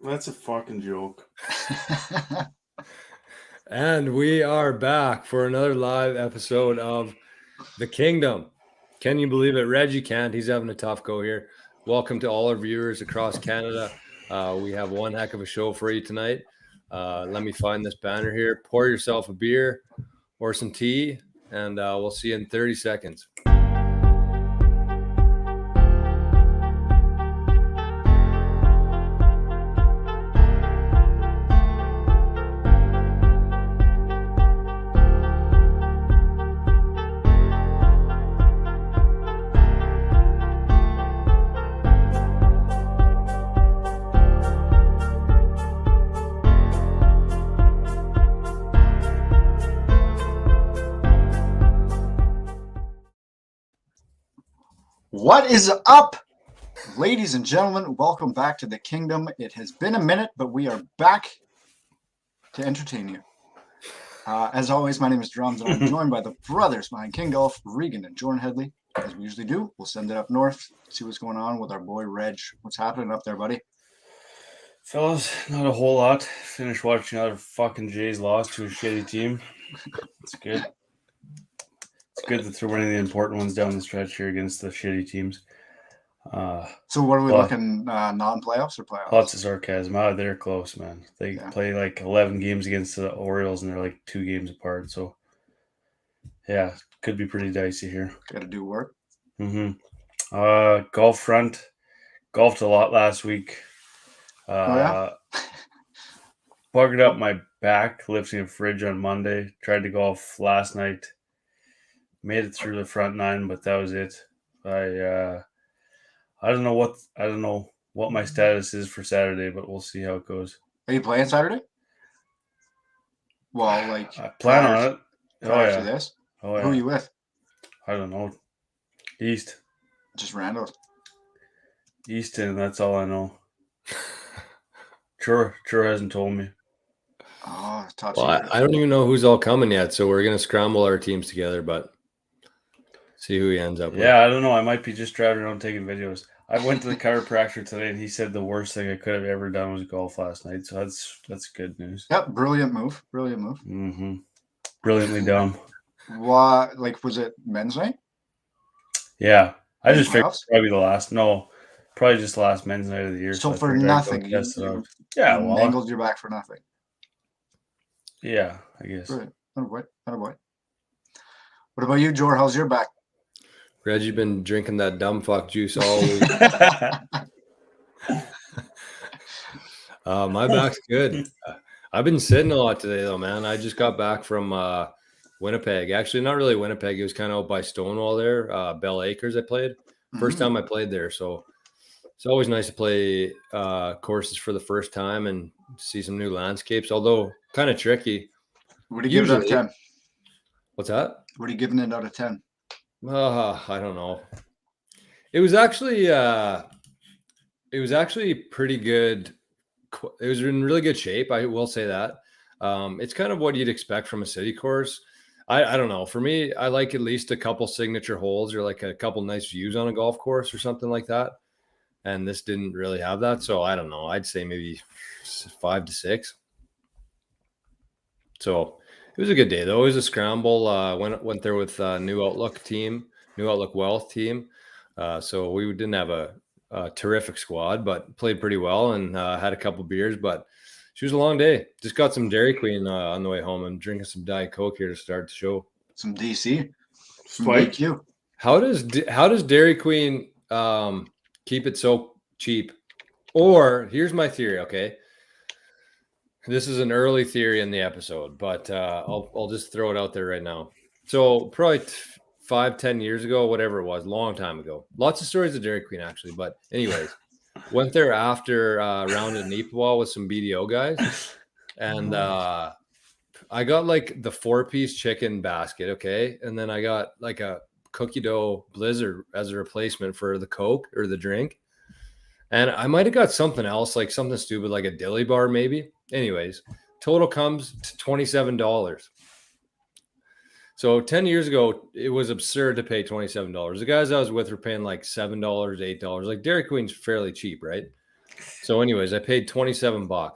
That's a fucking joke. And we are back for another live episode of the Kingdom. Can you believe it? Reggie can't. He's having a tough go here. Welcome to all our viewers across Canada. We have one heck of a show for you tonight. Let me find this banner here. Pour yourself a beer or some tea, and we'll see you in 30 seconds. What is up, ladies and gentlemen? Welcome back to the Kingdom. It has been a minute, but we are back to entertain you. As always, my name is Drums, and I'm joined by the brothers behind Kngdom, Regan and Jordan Headley. As we usually do, we'll send it up north, see what's going on with our boy Reg. What's happening up there, buddy? Fellas, not a whole lot. Finished watching another fucking Jays loss to a shitty team. It's good. It's good that they're winning the important ones down the stretch here against the shitty teams. So what are we looking, non-playoffs or playoffs? Lots of sarcasm. They're close, man. They play like 11 games against the Orioles, and they're like 2 games apart. So, yeah, could be pretty dicey here. Got to do work. Golf front. Golfed a lot last week. Buggered up my back lifting a fridge on Monday. Tried to golf last night. Made it through the front 9, but that was it. I don't know what my status is for Saturday, but we'll see how it goes. Are you playing Saturday? Well, like I plan on it. Prior to this? Oh yeah. Who are you with? I don't know. East. Just randos. Easton, that's all I know. Sure hasn't told me. Oh, well, I don't even know who's all coming yet, so we're gonna scramble our teams together, but see who he ends up with. Yeah, I don't know. I might be just driving around taking videos. I went to the chiropractor today, and he said the worst thing I could have ever done was golf last night. So that's good news. Yep, brilliant move. Brilliantly dumb. What? Like, was it men's night? Yeah, I just figured probably the last. No, probably just the last men's night of the year. So for nothing, you mangled your back for nothing. Yeah, I guess. Brilliant. Attaboy. What about you, Jor? How's your back? Reggie been drinking that dumb fuck juice all week. My back's good. I've been sitting a lot today, though, man. I just got back from Winnipeg. Actually, not really Winnipeg. It was kind of out by Stonewall there, Bell Acres. I played first time I played there, so it's always nice to play courses for the first time and see some new landscapes. Although kind of tricky. What do you give it out of 10? What's that? What are you giving it out of 10? I don't know. It was actually pretty good. It was in really good shape. I will say that. It's kind of what you'd expect from a city course. I don't know. For me, I like at least a couple signature holes or like a couple nice views on a golf course or something like that. And this didn't really have that. So I don't know. I'd say maybe 5 to 6. So it was a good day, though. It was a scramble. Went there with New Outlook Wealth team. So we didn't have a terrific squad, but played pretty well and had a couple beers. But she was a long day. Just got some Dairy Queen on the way home and drinking some Diet Coke here to start the show. Some DC. Spike you. How does Dairy Queen keep it so cheap? Or here's my theory, okay? This is an early theory in the episode, but I'll just throw it out there right now. So probably 5-10 years ago, whatever it was, long time ago. Lots of stories of Dairy Queen, actually. But anyways, went there after round at Neepawa with some BDO guys. And I got like the 4-piece chicken basket, okay? And then I got like a cookie dough blizzard as a replacement for the Coke or the drink. And I might have got something else, like something stupid, like a dilly bar maybe. Anyways, total comes to $27. So 10 years ago, it was absurd to pay $27. The guys I was with were paying like $7, $8. Like Dairy Queen's fairly cheap, right? So anyways, I paid $27.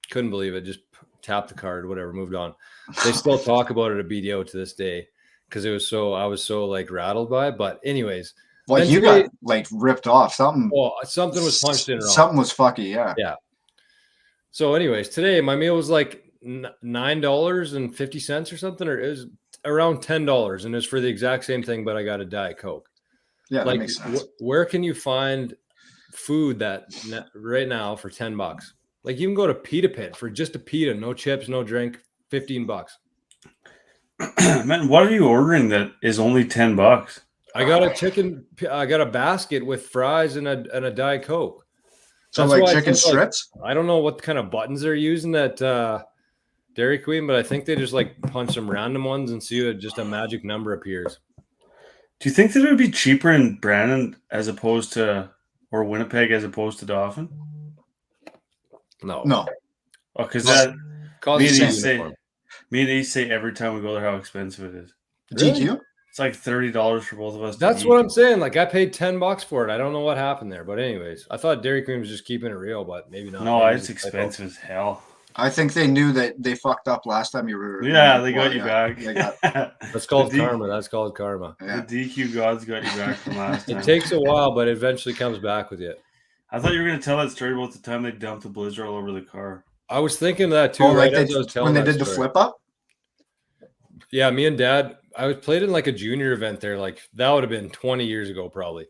Couldn't believe it. Just tapped the card, whatever, moved on. They still talk about it at BDO to this day because I was so like rattled by it. But anyways, Like then you today- got like ripped off. Something something was punched in wrong. Something was fucky, yeah. Yeah. So anyways, today my meal was like $9.50 or something, or it was around $10, and it's for the exact same thing, but I got a Diet Coke. Yeah, that Like, makes sense. where can you find food that right now for $10? Like, you can go to Pita Pit for just a pita, no chips, no drink, $15. Man, what are you ordering that is only $10? I got a basket with fries and a Diet Coke. So That's like why I chicken think, like, strips? I don't know what kind of buttons they're using at Dairy Queen, but I think they just like punch some random ones and see just a magic number appears. Do you think that it would be cheaper in Brandon as opposed to, or Winnipeg as opposed to Dauphin? No. Oh, because No. that Uniform. me and Ace say every time we go there how expensive it is. Really? DQ? It's like $30 for both of us. That's what I'm saying. Like, I paid $10 for it. I don't know what happened there, but anyways, I thought Dairy Queen was just keeping it real, but maybe not. No, Maybe it's expensive as hell. I think they knew that they fucked up last time you were. Yeah, they got you back. They got, That's called karma. That's called karma. yeah. The DQ gods got you back from last time. It takes a while, but it eventually comes back with you. I thought you were going to tell that story about the time they dumped the blizzard all over the car. I was thinking that too. Oh, right like as I was telling when they that did the story. flip up? Yeah, me and Dad, I was played in like a junior event there. Like, that would have been 20 years ago, probably.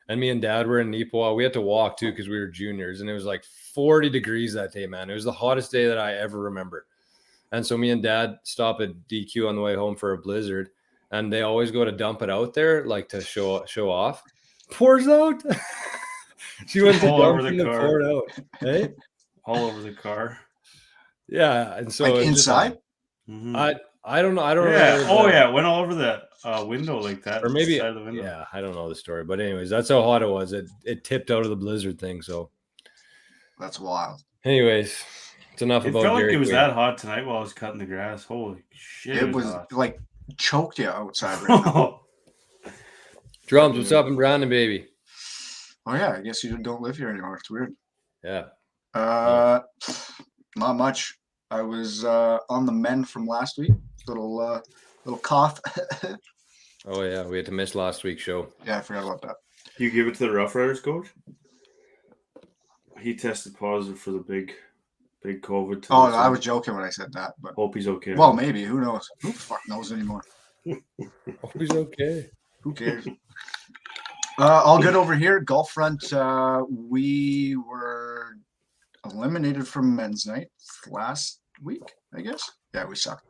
And me and Dad were in Neepawa. We had to walk too because we were juniors, and it was like 40 degrees that day, man. It was the hottest day that I ever remember. And so me and Dad stop at DQ on the way home for a blizzard, and they always go to dump it out there, like to show off. Pours out. She went to All over dump the and car. poured out. Hey? All over the car. Yeah, and so Like it's just, inside? Mm-hmm. I don't know. I don't Yeah. remember. Oh, yeah. Went all over the window like that. Or maybe, side of the window. yeah, I don't know the story. But anyways, that's how hot it was. It tipped out of the blizzard thing. So That's wild. anyways, it's enough It about felt like Dairy it was Queen. that hot tonight while I was cutting the grass. Holy shit. It was hot. like choked you outside right now. Drums, what's up in Brandon, baby? Oh yeah, I guess you don't live here anymore. It's weird. Yeah. Not much. I was on the mend from last week. Little cough. Oh yeah, we had to miss last week's show. Yeah, I forgot about that. You give it to the Rough Riders coach? He tested positive for the big COVID. Oh, I was joking when I said that, but Hope he's okay. well, maybe. Who knows? Who the fuck knows anymore? Oh, he's okay. Who cares? All good over here. Golf front. We were eliminated from men's night last week, I guess. Yeah, we sucked.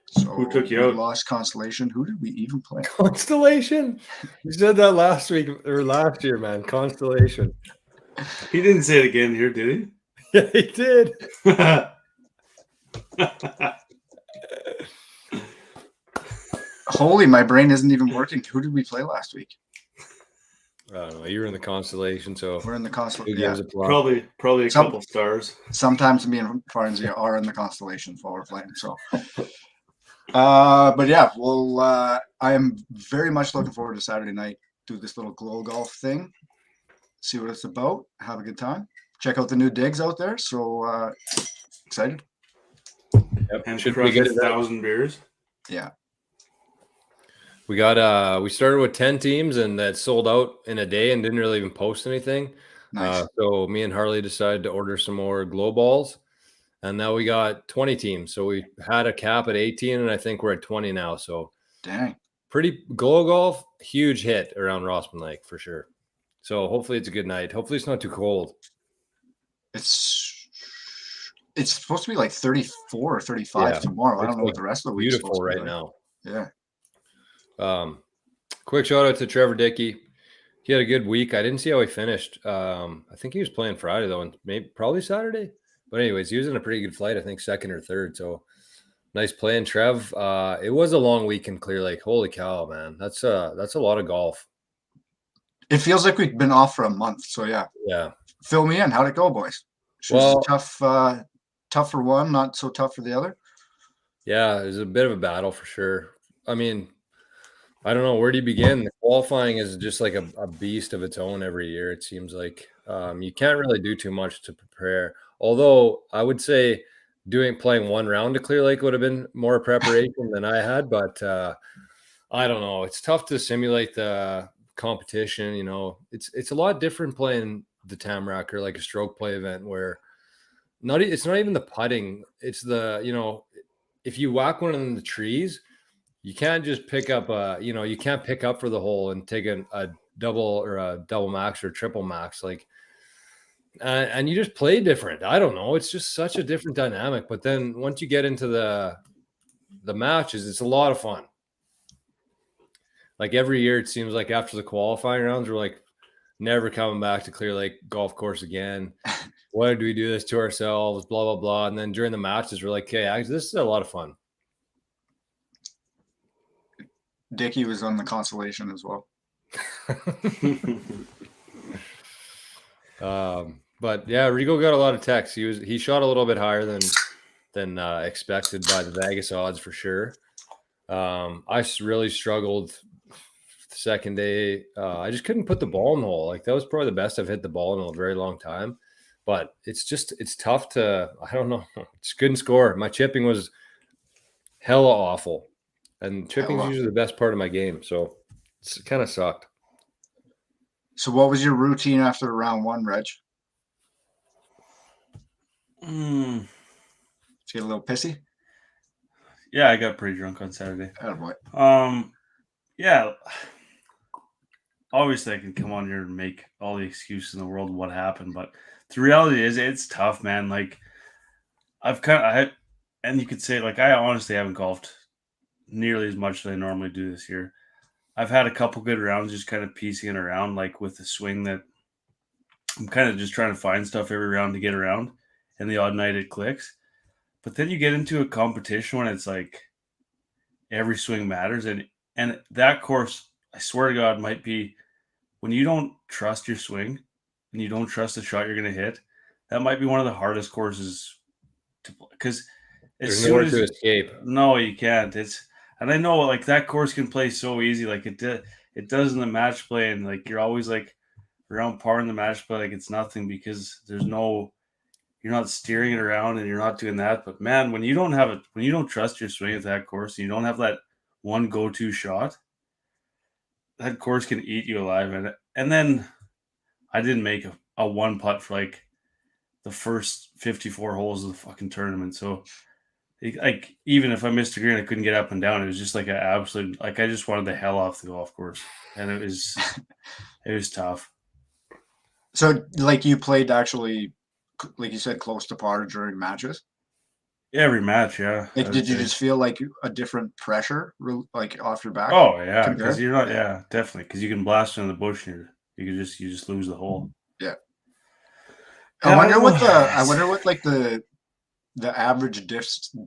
So Who took you we out? lost Constellation. Who did we even play? Constellation. You said that last week or last year, man. Constellation. He didn't say it again here, did Yeah, he did. he? Holy, my brain isn't even working. Who did we play last week? I don't know. You were in the Constellation, so We're in the who Constellation. gives Yeah. a plot? Probably a Some- couple stars. Sometimes me and Farnsey are in the Constellation while we're playing. So, but yeah, well, I am very much looking forward to Saturday night. Do this little glow golf thing. See what it's about. Have a good time. Check out the new digs out there. So excited. Yep. And Should crush we get 1,000 beers. Yeah. We got we started with 10 teams and that sold out in a day and didn't really even post anything. Nice. So me and Harley decided to order some more glow balls, and now we got 20 teams. So we had a cap at 18, and I think we're at 20 now. So Dang. pretty glow golf, huge hit around Rossman Lake for sure. So hopefully it's a good night. Hopefully it's not too cold. It's supposed to be like 34 or 35 Yeah. tomorrow. I It's don't know what the rest of the week's Beautiful supposed to be right like. now. Yeah. Quick shout out to Trevor Dickey. He had a good week. I didn't see how he finished. I think he was playing Friday though, and maybe probably Saturday. But anyways, he was in a pretty good flight. I think second or third. So nice playing, Trev. It was a long week in Clear Lake. Holy cow, man! That's a lot of golf. It feels like we've been off for a month. So yeah. Yeah. Fill me in. How'd it go, boys? Well- Tough for one, not so tough for the other. Yeah, it was a bit of a battle for sure. I mean, I don't know. Where do you begin? The qualifying is just like a beast of its own every year. It seems like you can't really do too much to prepare. Although I would say playing one round to Clear Lake would have been more preparation than I had. But I don't know. It's tough to simulate the competition. It's a lot different playing the Tamarack or like a stroke play event where it's not even the putting. It's if you whack one in the trees, you can't just pick up you can't pick up for the hole and take a double or a double max or triple max and you just play different. I don't know. It's just such a different dynamic. But then once you get into the matches, it's a lot of fun. Like every year, it seems like after the qualifying rounds, we're like never coming back to Clear Lake golf course again. Why did we do this to ourselves? Blah, blah, blah. And then during the matches, we're like, okay, this is a lot of fun. Dickie was on the consolation as well. But yeah, Rigo got a lot of texts. He shot a little bit higher than expected by the Vegas odds for sure. I really struggled the second day. I just couldn't put the ball in the hole. Like that was probably the best I've hit the ball in a very long time. But it's tough to, I don't know. Just couldn't score. My chipping was hella awful. And chipping is usually the best part of my game. So it kind of sucked. So what was your routine after round one, Reg? Did you get a little pissy? Yeah, I got pretty drunk on Saturday. Attaboy. Yeah. Obviously, I can come on here and make all the excuses in the world of what happened, but the reality is it's tough, man. Like, and you could say, like, I honestly haven't golfed nearly as much as I normally do this year. I've had a couple good rounds just kind of piecing it around, like with the swing that I'm kind of just trying to find stuff every round to get around, and the odd night it clicks. But then you get into a competition when it's like every swing matters, and that course, I swear to God, might be when you don't trust your swing and you don't trust the shot you're going to hit. That might be one of the hardest courses to play because there's nowhere to escape. No, you can't. And I know like that course can play so easy, like it does in the match play, and like you're always like around par in the match play, like it's nothing because you're not steering it around and you're not doing that. But man, when you don't trust your swing at that course, and you don't have that one go-to shot, that course can eat you alive. And then I didn't make a one putt for like the first 54 holes of the fucking tournament. So like even if I missed a green, I couldn't get up and down. It was just like an absolute, like I just wanted the hell off the golf course, and it was tough. So like you played actually, like you said, close to par during matches? Every match, yeah. Like, did you just feel like a different pressure, like off your back? Oh yeah, because you're not. Yeah, definitely, because you can blast in the bush and you just lose the hole. Yeah. I wonder what like the average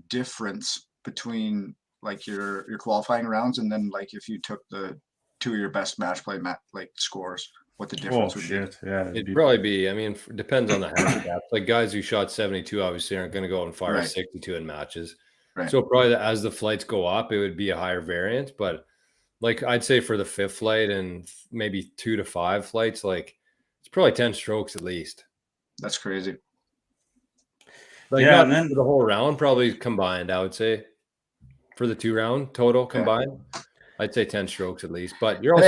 difference between like your qualifying rounds and then like if you took the two of your best match play like scores. What the difference would be. Yeah, it'd probably be, I mean, it depends on the handicap. Like guys who shot 72 obviously aren't going to go and fire 62 in matches. Right. So probably as the flights go up, it would be a higher variance. But like I'd say for the fifth flight and maybe 2 to 5 flights, like it's probably 10 strokes at least. That's crazy. Like yeah, and then the whole round probably combined, I would say for the 2 round total combined, I'd say 10 strokes at least. But you're also,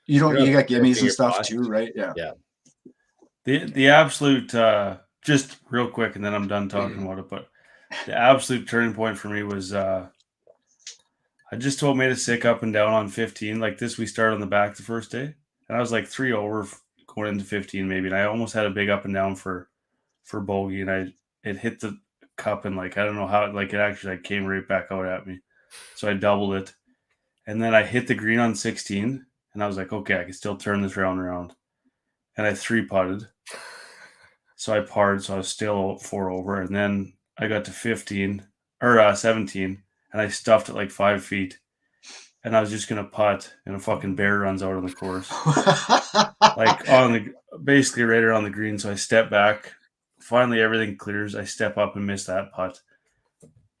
you got gimmies and stuff too, right? Yeah. Yeah. The absolute just real quick, and then I'm done talking about it. But the absolute turning point for me was I just told me to sick up and down on 15. Like this, we started on the back the first day, and I was like 3 over going into 15 maybe, and I almost had a big up and down for bogey, and it hit the cup, and like I don't know how it actually like came right back out at me, so I doubled it, and then I hit the green on 16. And I was like, okay, I can still turn this round around. And I 3-putted. So I parred, so I was still 4 over. And then I got to 17, and I stuffed it like 5 feet. And I was just going to putt, and a fucking bear runs out on the course. Like basically right around the green. So I step back. Finally, everything clears. I step up and miss that putt.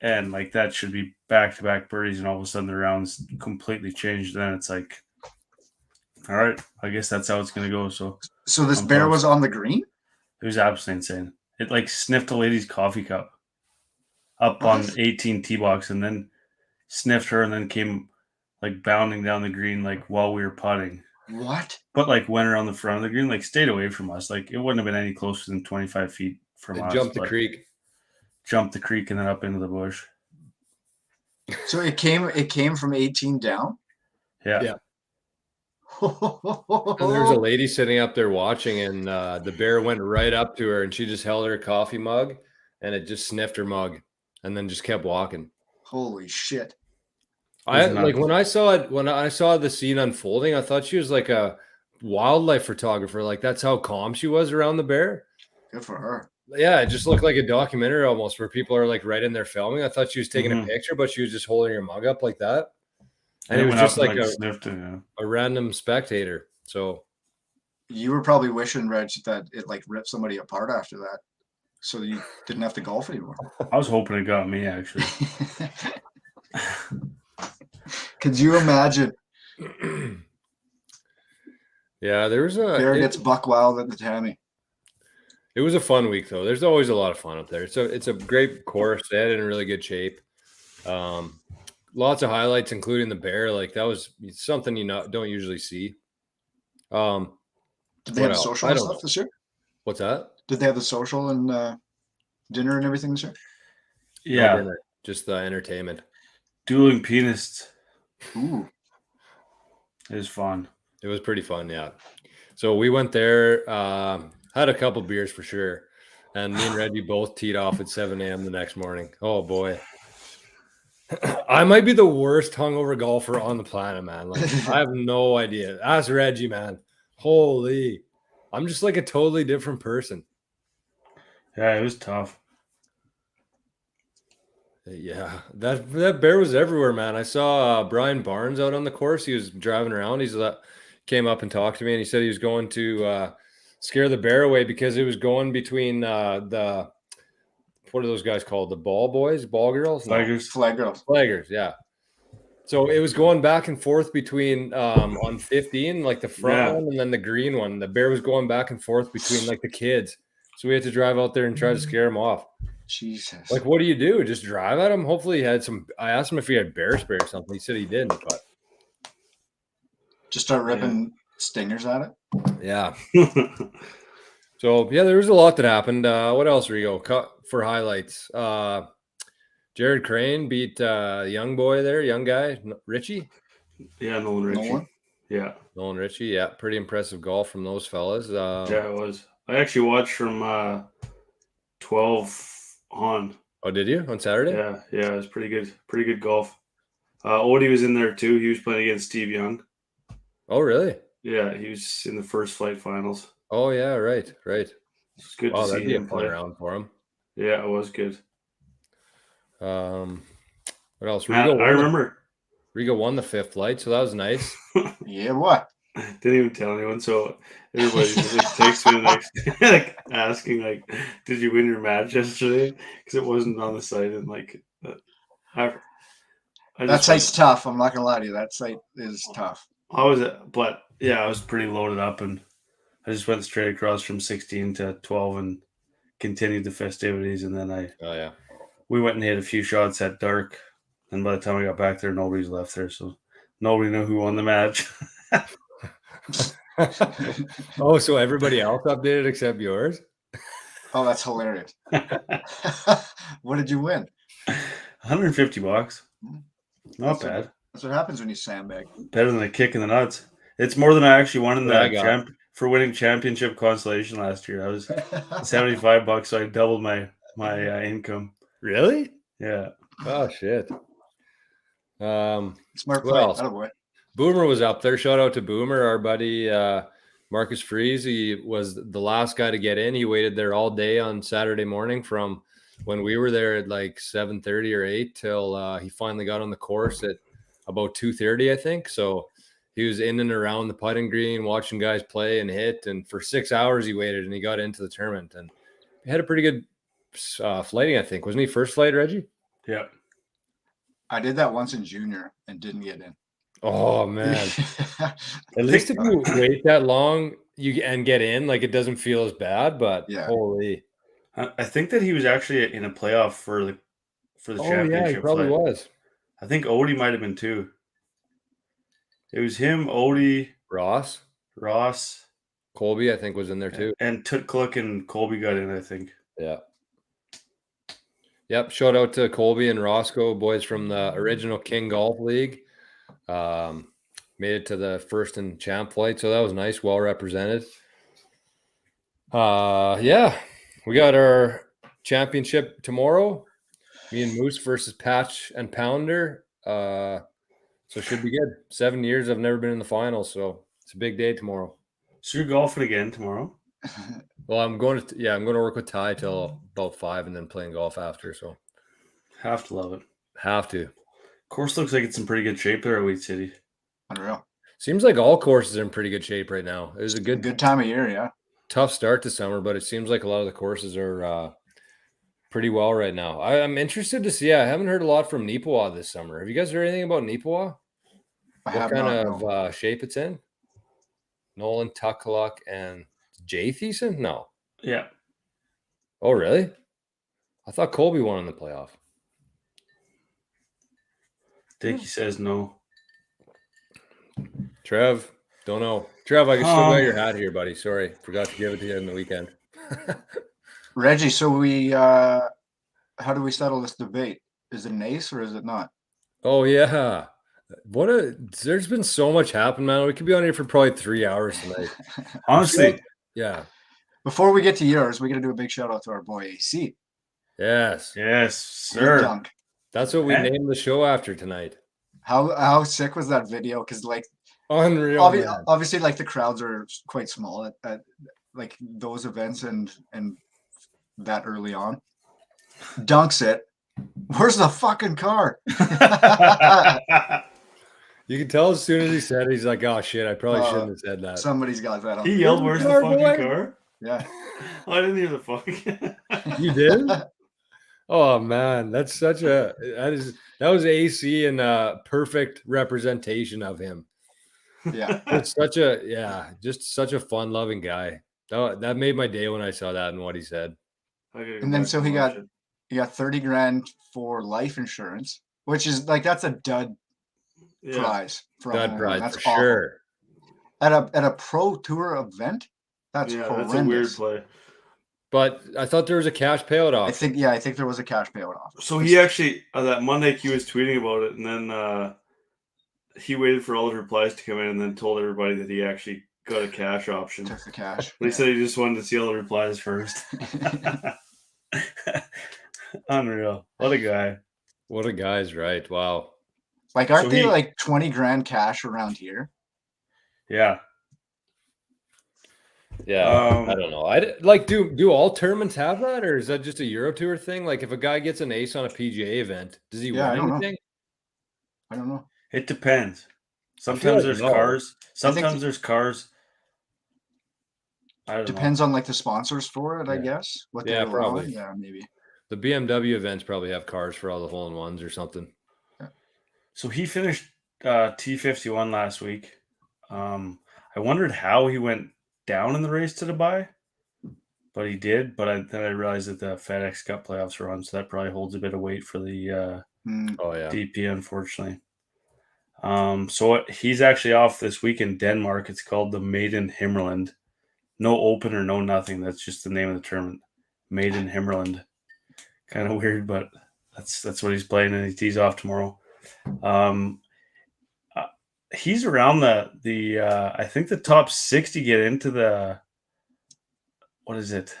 and like that should be back-to-back birdies, and all of a sudden the rounds completely changed. Then it's like, all right, I guess that's how it's going to go. So this bear was on the green? It was absolutely insane. It like sniffed a lady's coffee cup up on 18 tee box, and then sniffed her, and then came like bounding down the green like while we were putting. What? But like went around the front of the green, like stayed away from us. Like it wouldn't have been any closer than 25 feet from us. Jumped the creek. Jumped the creek and then up into the bush. So it came from 18 down? Yeah. And there's a lady sitting up there watching, and the bear went right up to her, and she just held her coffee mug, and it just sniffed her mug, and then just kept walking. Holy shit! When I saw the scene unfolding, I thought she was like a wildlife photographer. Like that's how calm she was around the bear. Good for her. Yeah, it just looked like a documentary almost, where people are like right in there filming. I thought she was taking a picture, but she was just holding her mug up like that. And it was just like a random spectator. So you were probably wishing, Reg, that it like ripped somebody apart after that, so you didn't have to golf anymore. I was hoping it got me, actually. Could you imagine? Yeah, there was bear gets buck wild at the Tammy. It was a fun week, though. There's always a lot of fun up there. It's a great course. They had it in really good shape. Lots of highlights, including the bear. Like that was something you don't usually see. Did they have social and stuff this year? What's that? Did they have the social and dinner and everything this year? Yeah, no dinner, just the entertainment. Dueling pianists. Ooh, it was fun. It was pretty fun, yeah. So we went there, had a couple beers for sure, and me and Reggie both teed off at 7 a.m. the next morning. Oh boy. I might be the worst hungover golfer on the planet, man. Like I have no idea. Ask Reggie, man. Holy, I'm just like a totally different person. Yeah, it was tough. Yeah, that bear was everywhere, man. I saw Brian Barnes out on the course. He was driving around. He's came up and talked to me, and he said he was going to scare the bear away because it was going between the. What are those guys called? The ball boys, ball girls, flaggers. Yeah. So it was going back and forth between on 15, like the front one, and then the green one. The bear was going back and forth between like the kids. So we had to drive out there and try to scare him off. Jesus. Like, what do you do? Just drive at him? Hopefully he had some. I asked him if he had bear spray or something. He said he didn't, but just start ripping stingers at it. Yeah. So yeah, there was a lot that happened. What else, Rigo? For highlights, Jared Crane beat young guy, Richie. Yeah, Nolan Richie. Yeah, Nolan Richie. Yeah, pretty impressive golf from those fellas. Yeah, it was. I actually watched from 12 on. Oh, did you on Saturday? Yeah, it was pretty good. Pretty good golf. Odie was in there too. He was playing against Steve Young. Oh, really? Yeah, he was in the first flight finals. Oh yeah, right. It's good to see him play around for him. Yeah, it was good. What else? I remember Rigo won the fifth flight, so that was nice. Yeah, what? Didn't even tell anyone. So everybody just like texts me the next day, like asking, like, "Did you win your match yesterday?" Because it wasn't on the site, and like, that site's tough. I'm not gonna lie to you. That site is tough. I was pretty loaded up, and I just went straight across from 16 to 12 and continued the festivities. And then we went and hit a few shots at dark. And by the time I got back there, nobody's left there. So nobody knew who won the match. Oh, so everybody else updated except yours? Oh, that's hilarious. What did you win? $150. Not bad. That's what happens when you sandbag. Better than a kick in the nuts. It's more than I actually won in the for winning championship consolation last year. I was $75, so I doubled my income. Really? Yeah. Oh shit. Smart play. Boomer was up there. Shout out to Boomer, our buddy Marcus Fries. He was the last guy to get in. He waited there all day on Saturday morning from when we were there at like 7:30 or 8 till he finally got on the course at about 2:30, I think. So he was in and around the putting green, watching guys play and hit. And for 6 hours he waited, and he got into the tournament. And he had a pretty good flighting, I think. Wasn't he first flight, Reggie? Yeah. I did that once in junior and didn't get in. Oh man! At least if you wait that long, and get in, like it doesn't feel as bad. But Yeah. holy! I think that he was actually in a playoff for the championship. Yeah, he probably was. I think Odie might have been too. It was him, Odie, Ross, Colby, I think was in there too, and Tutkluck and Colby got in. I think. Yeah. Yep. Shout out to Colby and Roscoe, boys from the original King Golf League. Made it to the first and champ flight, so that was nice. Well represented. Yeah, we got our championship tomorrow. Me and Moose versus Patch and Pounder. So it should be good. 7 years I've never been in the finals, so it's a big day tomorrow. So you're golfing again tomorrow? Well, I'm going to work with Ty till about 5 and then playing golf after. So have to love it. Have to. Course looks like it's in pretty good shape there at Wheat City. Unreal. Seems like all courses are in pretty good shape right now. It was a good time of year, yeah. Tough start to summer, but it seems like a lot of the courses are pretty well right now. I'm interested to see. I haven't heard a lot from Neepawa this summer. Have you guys heard anything about Neepawa? What kind of shape it's in? Nolan, Tuckluck, and Jay Thiessen? No. Yeah. Oh, really? I thought Colby won in the playoff. Dickie says no. Trev, don't know. Trev, I still got your hat here, buddy. Sorry. Forgot to give it to you in the weekend. Reggie, so we how do we settle this debate? Is it an ace or is it not? Oh yeah. There's been so much happen, man. We could be on here for probably 3 hours tonight. Honestly. Yeah. Before we get to yours, we got to do a big shout out to our boy AC. Yes. Yes, sir. Dunk. That's what we named the show after tonight. How sick was that video? Because like unreal. Obviously, like the crowds are quite small at like those events and that early on. Dunks it. Where's the fucking car? You can tell as soon as he said it, he's like, oh shit, I probably shouldn't have said that. Somebody's got that on. He yelled, where's the fucking car? Yeah. I didn't hear the fuck. You did? Oh man, that was AC and perfect representation of him. Yeah. It's just such a fun loving guy. That made my day when I saw that and what he said. And then so he got $30,000 for life insurance, which is like that's a dud prize. Dud prize that's for sure. At a pro tour event, that's horrendous. That's a weird play. But I thought there was a cash payout off. I think there was a cash payout off. So he actually that Monday he was tweeting about it, and then he waited for all the replies to come in, and then told everybody that he actually got a cash option. Took the cash. But he said he just wanted to see all the replies first. Unreal. What a guy. What a guy's right. Wow. Like, aren't they like $20,000 cash around here? Yeah. Yeah. I don't know. Do all tournaments have that, or is that just a Euro Tour thing? Like, if a guy gets an ace on a PGA event, does he win anything? I don't know. It depends. Sometimes there's cars. Sometimes there's cars. I don't know. Depends on like the sponsors for it, I guess. What they're probably. Yeah, maybe. The BMW events probably have cars for all the hole-in-ones or something. Yeah. So he finished T51 last week. I wondered how he went down in the race to Dubai, but he did. But then I realized that the FedEx Cup playoffs are on, so that probably holds a bit of weight for the DP, unfortunately. So he's actually off this week in Denmark. It's called the Maiden Himmerland. No opener, no nothing. That's just the name of the tournament. Maiden Himmerland. Kind of weird, but that's what he's playing, and he's off tomorrow. He's around the I think the top 60 get into the, what is it?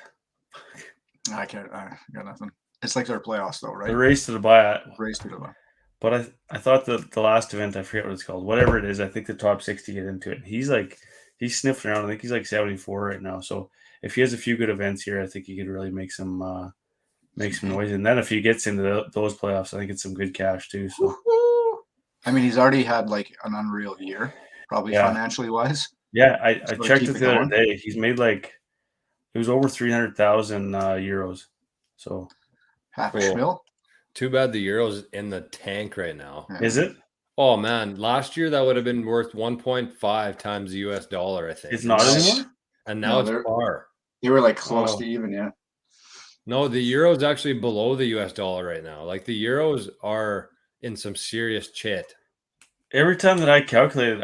I can't. I got nothing. It's like their playoffs, though, right? The race to Dubai. Race to Dubai. But I thought the last event, I forget what it's called. Whatever it is, I think the top 60 get into it. He's sniffing around. I think he's like 74 right now. So if he has a few good events here, I think he could really make some noise. And then if he gets into those playoffs, I think it's some good cash too. So I mean, he's already had like an unreal year, probably financially wise. Yeah, I checked it the other day. He's made it was over 300,000 euros. So half a mil. Too bad the euro's in the tank right now. Yeah. Is it? Oh man, last year that would have been worth 1.5 times the US dollar, I think. It's not anymore? And now No, it's they're- par. They were like close Oh. to even, yeah. No, the euro is actually below the US dollar right now. Like the euros are in some serious chit. Every time that I calculated,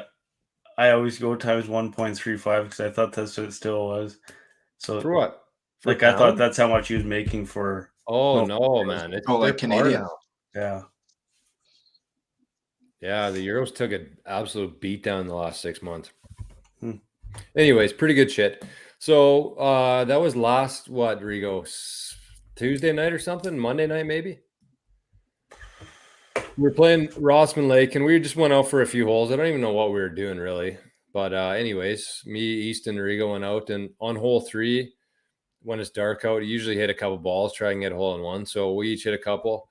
I always go times 1.35 because I thought that's what it still was. So, For what? For like, I thought pound? that's how much he was making for. Oh No, no, man! It's Oh, like they're par Canadian. now. Yeah. Yeah, the euros took an absolute beat down in the last 6 months. Hmm. Anyways, pretty good shit. So that was last what, Rigo? Tuesday night or something? Monday night maybe? We were playing Rossman Lake and we just went out for a few holes. I don't even know what we were doing really. But anyways, me, Easton, and Rigo went out, and on hole 3, when it's dark out, you usually hit a couple balls, try and get a hole in one. So we each hit a couple.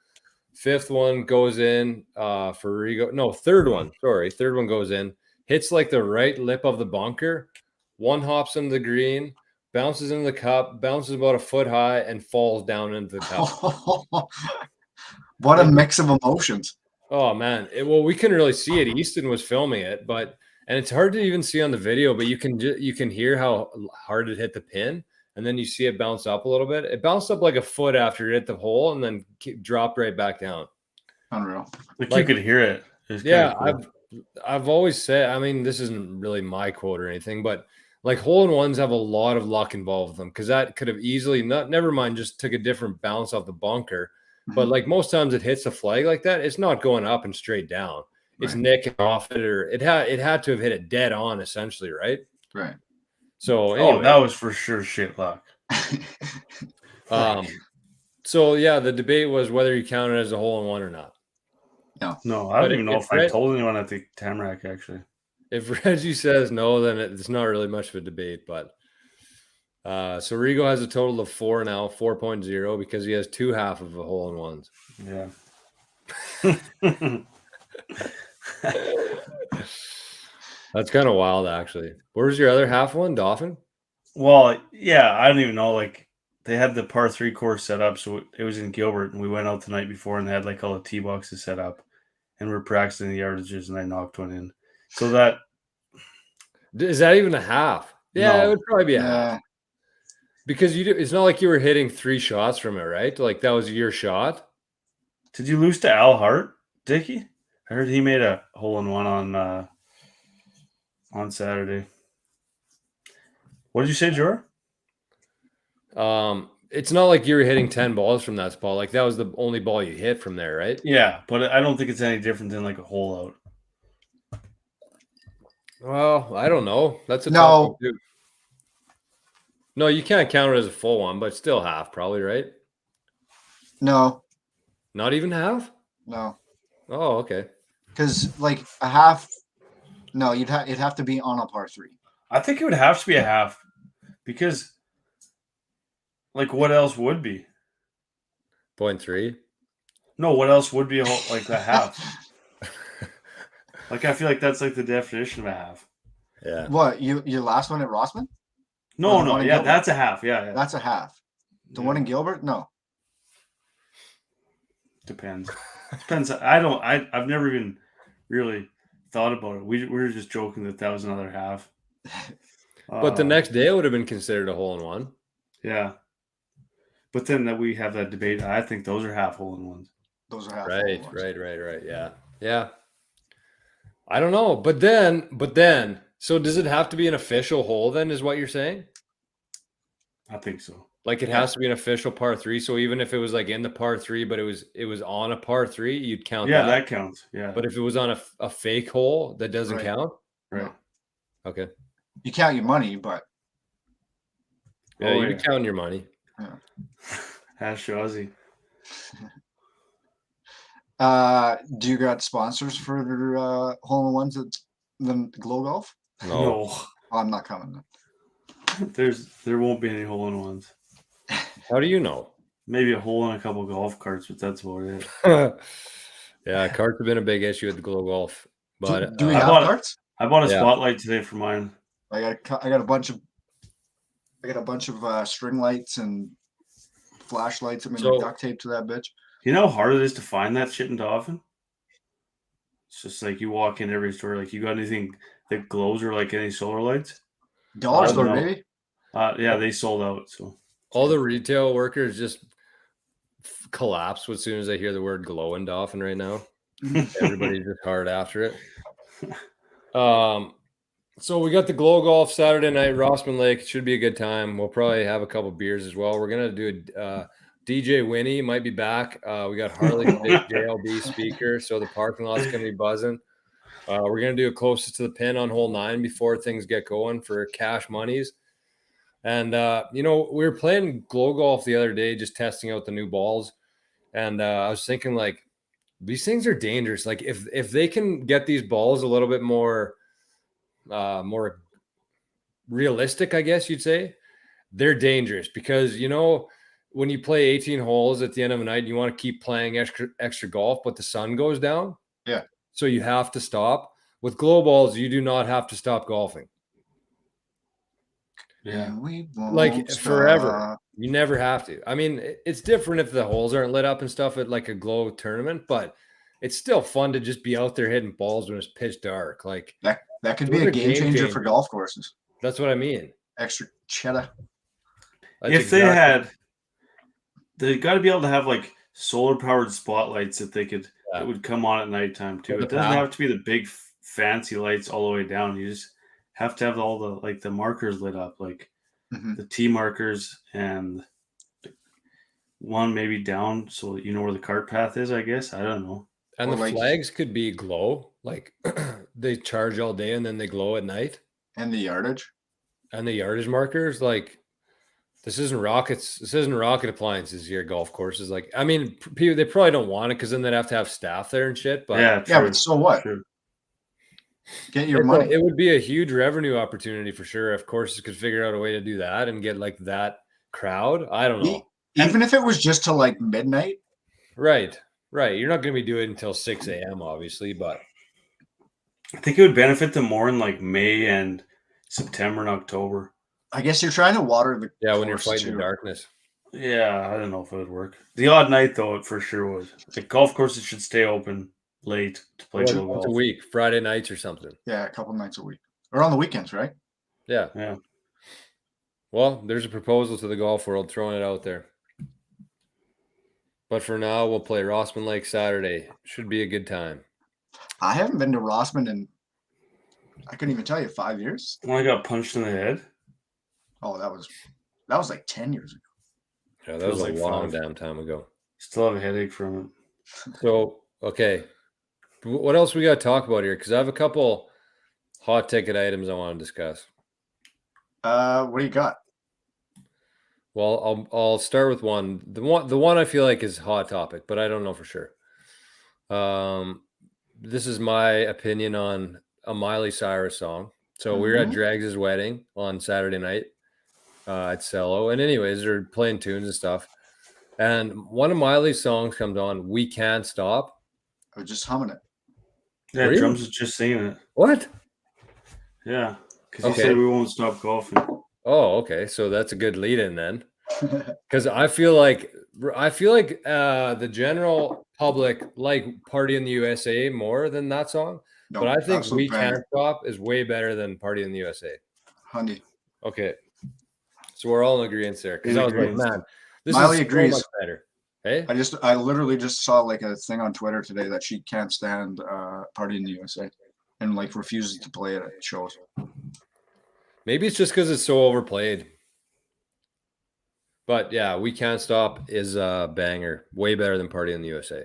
5th one goes in for Rigo. No, 3rd one. Sorry. 3rd one goes in. Hits like the right lip of the bunker. One hops into the green, bounces into the cup, bounces about a foot high, and falls down into the cup. What a mix of emotions. Oh, man. Well, we couldn't really see it. Easton was filming it, and it's hard to even see on the video, but you can hear how hard it hit the pin. And then you see it bounce up a little bit. It bounced up like a foot after it hit the hole and then dropped right back down. Unreal. Like Like- you could hear it. It Yeah, cool. I've always said, I mean, this isn't really my quote or anything, but like hole-in-ones have a lot of luck involved with them because that could have easily never mind, just took a different bounce off the bunker. But Mhm. like most times it hits a flag like that, it's not going up and straight down. It's Right. nicking off it, or it had to have hit it dead on essentially, right? Right. So anyway, Oh, that was for sure shit luck. So yeah, the debate was whether you count it as a hole-in-one or not. No, I But don't even know if if I Red- told anyone at the Tamarack, actually. If Reggie says no, then it's not really much of a debate. But so Rigo has a total of 4 now, 4.0, because he has 2 half of a hole in ones. Yeah. That's kind of wild, actually. Where's your other half one, Dauphin? Well, yeah, I don't even know. Like, they had the par 3 course set up, so it was in Gilbert, and we went out the night before, and they had like all the tee boxes set up, and we were practicing the yardages, and I knocked one in. So that Is that even a half? Yeah, No. it would probably be a half. Yeah. Because it's not like you were hitting 3 shots from it, right? Like that was your shot. did you lose to Al Hart, Dickie? I heard he made a hole in one on Saturday. What did you say, Jor? It's not like you were hitting 10 balls from that spot. Like that was the only ball you hit from there, right? Yeah, but I don't think it's any different than like a hole out. Well, I don't know. That's a No. tough one too. No, you can't count it as a full one, but still half, probably, right? No. Not even half? No. Oh, okay. Because like a half. No, it'd have to be on a par 3. I think it would have to be a half because, like, what else would be? 0.3. No, what else would be like a half? Like, I feel like that's like the definition of a half. Yeah. What, your last one at Rossman? No, the no, one in yeah, Gilbert? that's a half. Yeah. That's a half. The one in Gilbert? No. Depends. I've never even really thought about it. We were just joking that was another half. But the next day it would have been considered a hole in one. Yeah. But then that we have that debate. I think those are half hole in ones. Those are half. Right. hole ones. Yeah. Yeah. I don't know. But then, so does it have to be an official hole then, is what you're saying? I think so. Like it has to be an official par 3. So even if it was like in the par 3, but it was on a par 3, you'd count Yeah, that. that counts. Yeah. But if it was on a fake hole, that doesn't Right. count. Right. Okay. You count your money, but Yeah, Oh, you'd yeah. be counting your money. Hash Ozzy. do you got sponsors for hole in ones at the Glow Golf? No. Oh, I'm not coming then. There won't be any hole in ones. How do you know? Maybe a hole in a couple golf carts, but that's about it. Yeah, carts have been a big issue at the Glow Golf. But Do we I have bought it. carts? I bought a Yeah. spotlight today for mine. I got a bunch of string lights and flashlights. I'm gonna So- duct tape to that bitch. You know how hard it is to find that shit in Dauphin? It's just like you walk in every store, like, you got anything that glows or like any solar lights? Dollar store, no. baby. Yeah, they sold out. So all the retail workers just collapse as soon as they hear the word glow in Dauphin right now. Everybody's just hard after it. So we got the Glow Golf Saturday night, Rossman Lake. It should be a good time. We'll probably have a couple beers as well. We're gonna do a DJ Winnie might be back. We got Harley's big JLB speaker, so the parking lot's gonna be buzzing. We're gonna do it closest to the pin on hole 9 before things get going for cash monies. And we were playing Glow Golf the other day, just testing out the new balls. And I was thinking, like, these things are dangerous. Like, if they can get these balls a little bit more realistic, I guess you'd say, they're dangerous because, when you play 18 holes at the end of the night, you want to keep playing extra golf, but the sun goes down. Yeah. So you have to stop. With glow balls, you do not have to stop golfing. yeah, Like forever. You never have to. I mean, it's different if the holes aren't lit up and stuff at like a glow tournament, but it's still fun to just be out there hitting balls when it's pitch dark. Like that could be a game changer for golf courses. That's what I mean. Extra cheddar. They got to be able to have like solar powered spotlights that that would come on at nighttime too. It doesn't have to be the big fancy lights all the way down. You just have to have all the markers lit up, like the T markers, and one maybe down so you know where the cart path is, I guess. I don't know. And the flags could be glow, like they charge all day and then they glow at night. And the yardage. And the yardage markers, like, this isn't rockets. This isn't rocket appliances here. Golf courses, like, I mean, people, they probably don't want it because then they'd have to have staff there and shit. But yeah, but so what? True. Get your money. It would be a huge revenue opportunity for sure if courses could figure out a way to do that and get like that crowd. I don't know. Even if it was just to like midnight. Right. You're not going to be doing it until 6 a.m. obviously, but I think it would benefit them more in like May and September and October. I guess you're trying to water the when you're fighting the darkness. Yeah, I don't know if it would work. The odd night though, it for sure would. Like golf courses should stay open late to play golf. Once a week, Friday nights or something. Yeah, a couple nights a week. Or on the weekends, right? Yeah. Well, there's a proposal to the golf world, throwing it out there. But for now, we'll play Rossman Lake Saturday. Should be a good time. I haven't been to Rossman in, I couldn't even tell you, 5 years. When I got punched in the head. Oh, that was like 10 years ago. Yeah, that was like a long damn time ago. Still have a headache from it. So, okay. What else we got to talk about here? Because I have a couple hot ticket items I want to discuss. What do you got? Well, I'll start with one. The one I feel like is a hot topic, but I don't know for sure. This is my opinion on a Miley Cyrus song. So we were at Drags' wedding on Saturday night at Cello. And anyways, they're playing tunes and stuff. And one of Miley's songs comes on, We Can't Stop. I was just humming it. Yeah, Drums was just singing it. What? Yeah, because he said we won't stop golfing. Oh, okay. So that's a good lead-in then. Because I feel like the general public like Party in the USA more than that song. No, but I think We Can't Stop is way better than Party in the USA. Honey. Okay. So we're all in agreement there. Because I was like, man, this Miley is agrees. so much better. Hey? I literally just saw like a thing on Twitter today that she can't stand Party in the USA and like refuses to play it at shows. Maybe it's just because it's so overplayed. But yeah, We Can't Stop is a banger. Way better than Party in the USA.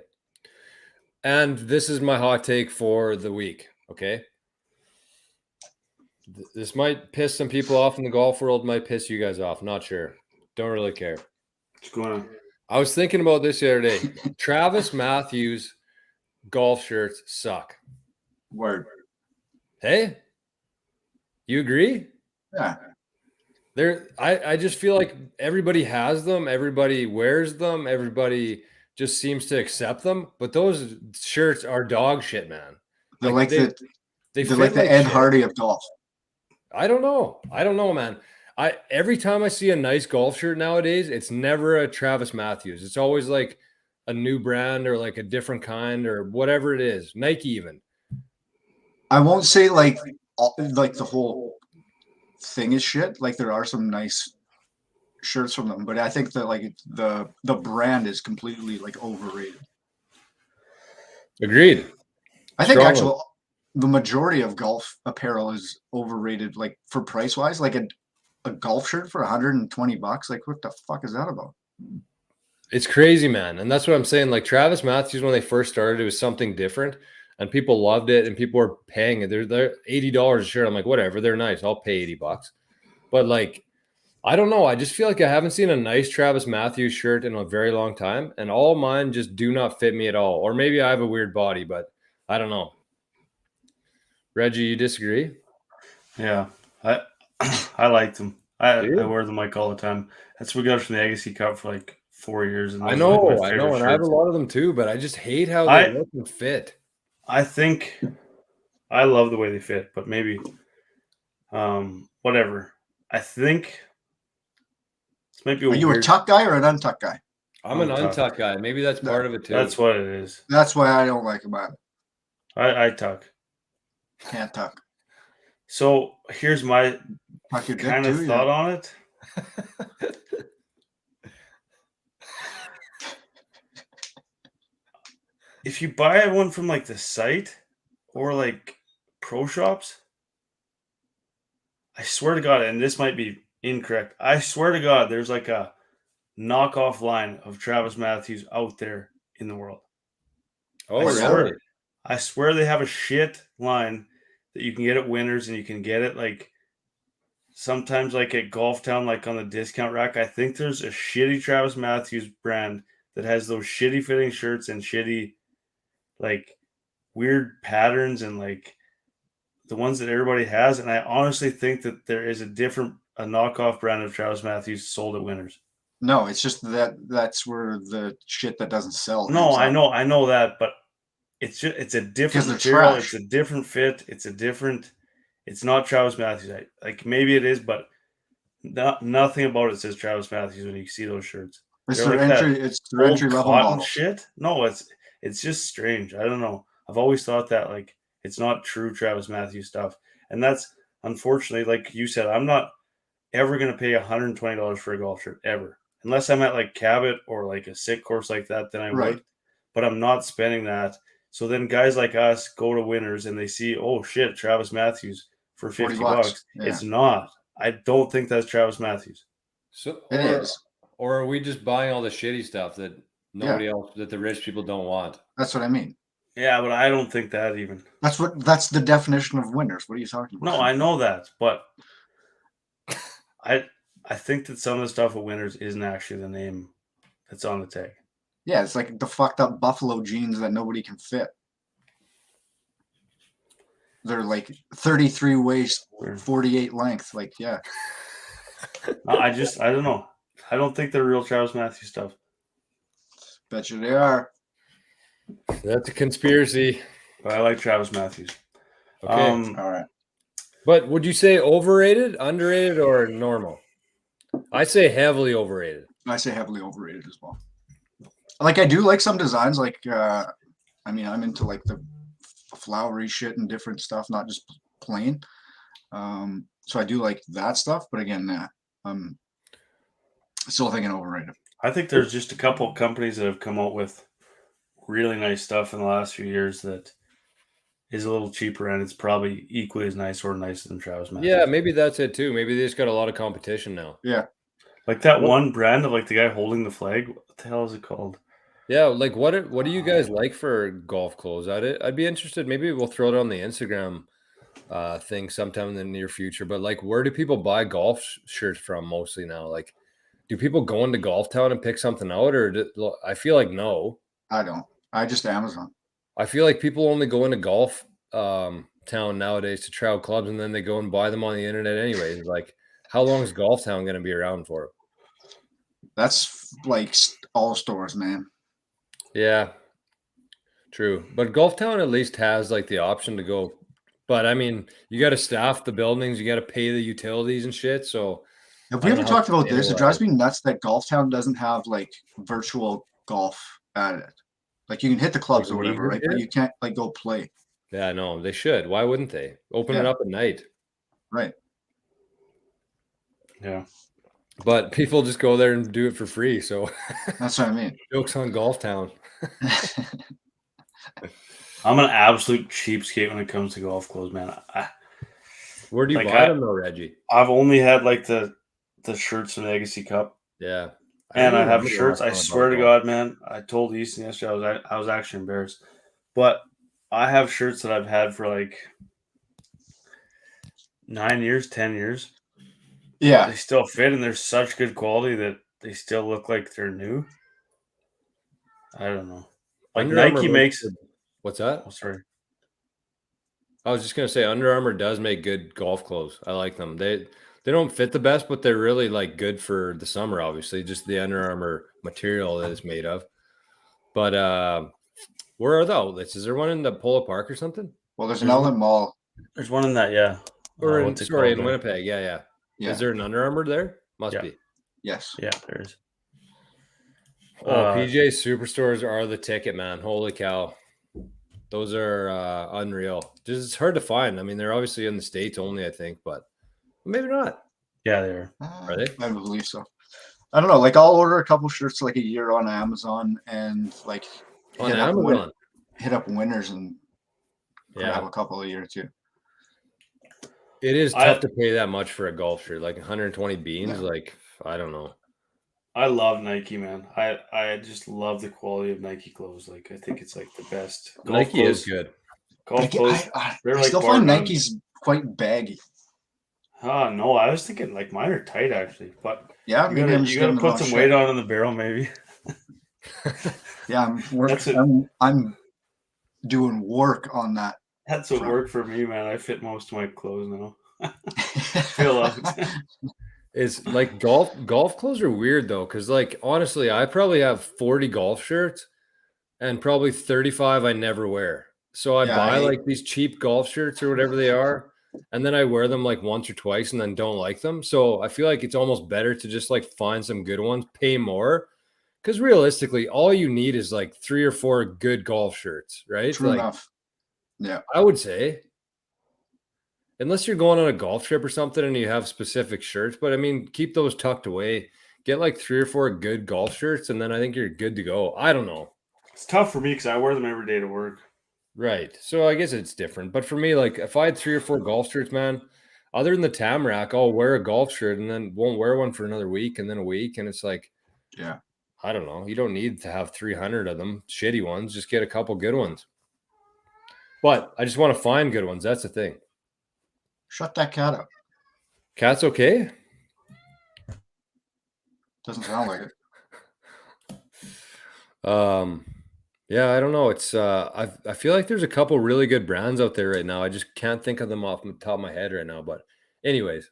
And this is my hot take for the week, okay? This might piss some people off in the golf world, might piss you guys off. Not sure. Don't really care. What's going on? I was thinking about this the other day. Travis Mathews golf shirts suck. Word. Hey? You agree? Yeah. I just feel like everybody has them. Everybody wears them. Everybody just seems to accept them. But those shirts are dog shit, man. They're like the Ed Hardy of golf. I don't know, man. Every time I see a nice golf shirt nowadays, it's never a Travis Mathews. It's always like a new brand or like a different kind or whatever it is, Nike even. I won't say like the whole thing is shit. Like there are some nice shirts from them, but I think that like the brand is completely like overrated. Agreed. I think Strongly. actually the majority of golf apparel is overrated, like for price wise. Like a golf shirt for $120, like what the fuck is that about? It's crazy, man. And that's what I'm saying. Like Travis Mathews, when they first started, it was something different and people loved it and people were paying it. They're $80 a shirt. I'm like, whatever, they're nice. I'll pay $80. But like, I don't know. I just feel like I haven't seen a nice Travis Mathews shirt in a very long time. And all mine just do not fit me at all. Or maybe I have a weird body, but I don't know. Reggie, you disagree? Yeah. I like them. I wear them like all the time. That's what we got from the Agassi Cup for like 4 years. And I know, like and I have a lot of them too, but I just hate how they look and fit. I think I love the way they fit, but maybe whatever. I think this might be Are you a tuck guy or an untuck guy? I'm an untuck guy. Maybe that's part of it too. That's what it is. That's why I don't like them either. I tuck. Can't tuck. So here's my kind of thought on it. If you buy one from like the site or like pro shops, I swear to God, and this might be incorrect, I swear to God, there's like a knockoff line of Travis Mathews out there in the world. Oh, really? I swear they have a shit line that you can get at Winners, and you can get it like sometimes like at Golf Town, like on the discount rack. I think there's a shitty Travis Mathews brand that has those shitty fitting shirts and shitty like weird patterns and like the ones that everybody has. And I honestly think that there is a knockoff brand of Travis Mathews sold at Winners. No, it's just that's where the shit that doesn't sell. No, I know that, but it's a different material. It's a different fit. It's not Travis Mathews. Like maybe it is, but nothing about it says Travis Mathews when you see those shirts. It's their entry level model shit. No, it's just strange. I don't know. I've always thought that like it's not true Travis Mathews stuff, and that's unfortunately, like you said, I'm not ever gonna pay $120 for a golf shirt ever, unless I'm at like Cabot or like a sick course like that. Then I would, but I'm not spending that. So then guys like us go to Winners and they see, oh shit, Travis Mathews for $50. Yeah. It's not. I don't think that's Travis Mathews. So it is. Or are we just buying all the shitty stuff that nobody else, that the rich people don't want? That's what I mean. Yeah, but I don't think that even. That's the definition of Winners. What are you talking about? No, I know that, but I think that some of the stuff at Winners isn't actually the name that's on the tag. Yeah, it's like the fucked up buffalo jeans that nobody can fit. They're like 33 waist, 48 length. Like, yeah. I don't know. I don't think they're real Travis Mathews stuff. Bet you they are. That's a conspiracy. But I like Travis Mathews. Okay. All right. But would you say overrated, underrated, or normal? I say heavily overrated. I say heavily overrated as well. Like I do like some designs. Like I mean, I'm into like the flowery shit and different stuff, not just plain. So I do like that stuff. But again, I'm still thinking overrated. I think there's just a couple of companies that have come out with really nice stuff in the last few years that is a little cheaper and it's probably equally as nice or nicer than Travis Mathews. Yeah, maybe that's it too. Maybe they just got a lot of competition now. Yeah. Like that one brand of like the guy holding the flag. What the hell is it called? Yeah, like what do you guys like for golf clothes? I'd be interested. Maybe we'll throw it on the Instagram thing sometime in the near future. But like, where do people buy golf shirts from mostly now? Like, do people go into Golf Town and pick something out, or I feel like no. I don't. I just Amazon. I feel like people only go into Golf Town nowadays to try out clubs, and then they go and buy them on the internet anyways. Like, how long is Golf Town going to be around for? That's like all stores, man. Yeah, true. But Golf Town at least has like the option to go. But I mean, you got to staff the buildings, you got to pay the utilities and shit. So have we ever talked about this? It drives me nuts that Golf Town doesn't have like virtual golf at it. Like you can hit the clubs or whatever, right? But you can't like go play. Yeah, no, they should. Why wouldn't they open it up at night? Right. Yeah. But people just go there and do it for free. So that's what I mean. Jokes on Golf Town. I'm an absolute cheapskate when it comes to golf clothes, man. Where do you buy them though, Reggie? I've only had like the shirts from the Legacy Cup. Yeah. And I have shirts. I swear to God, man. I told Easton yesterday I was actually embarrassed. But I have shirts that I've had for like 9 years, 10 years. Yeah. They still fit and they're such good quality that they still look like they're new. I don't know. Like Nike makes what's that? Oh, sorry. I was just gonna say Under Armour does make good golf clothes. I like them. They don't fit the best, but they're really like good for the summer, obviously, just the Under Armour material that it's made of. But where are the outlets? Is there one in the Polo Park or something? Well, there's an outlet mall. There's one in that, yeah. Or in Winnipeg. Yeah. Is there an Under Armour there? Must be. Yes. Yeah, there is. PJ Superstores are the ticket, man. Holy cow. Those are unreal. Just it's hard to find. I mean, they're obviously in the States only, I think, but maybe not. Yeah, they are. Are they? I believe so. I don't know. Like, I'll order a couple shirts like a year on Amazon and like hit up winners and have a couple a year too. It is tough to pay that much for a golf shirt, like 120 beans. Yeah. Like, I don't know. I love Nike, man. I just love the quality of Nike clothes. Like, I think it's like the best. Nike is good. Golf clothes. I still find Nike's quite baggy. No, I was thinking like mine are tight actually, but yeah, you gotta put some weight on in the barrel, maybe. Yeah, I'm doing work on that. That's what worked for me, man. I fit most of my clothes now. Fill out. It's like golf clothes are weird though, because like honestly, I probably have 40 golf shirts and probably 35 I never wear. So I buy like these cheap golf shirts or whatever they are, and then I wear them like once or twice and then don't like them. So I feel like it's almost better to just like find some good ones, pay more. Because realistically, all you need is like 3 or 4 good golf shirts, right? True enough. Yeah. I would say. Unless you're going on a golf trip or something and you have specific shirts. But I mean, keep those tucked away. Get like 3 or 4 good golf shirts, and then I think you're good to go. I don't know. It's tough for me because I wear them every day to work. Right. So I guess it's different. But for me, like if I had 3 or 4 golf shirts, man, other than the Tamarack, I'll wear a golf shirt and then won't wear one for another week and then a week. And it's like, yeah, I don't know. You don't need to have 300 of them, shitty ones. Just get a couple good ones. But I just want to find good ones. That's the thing. Shut that cat up. Cat's okay? Doesn't sound like it. Yeah, I don't know. It's I feel like there's a couple really good brands out there right now. I just can't think of them off the top of my head right now. But anyways,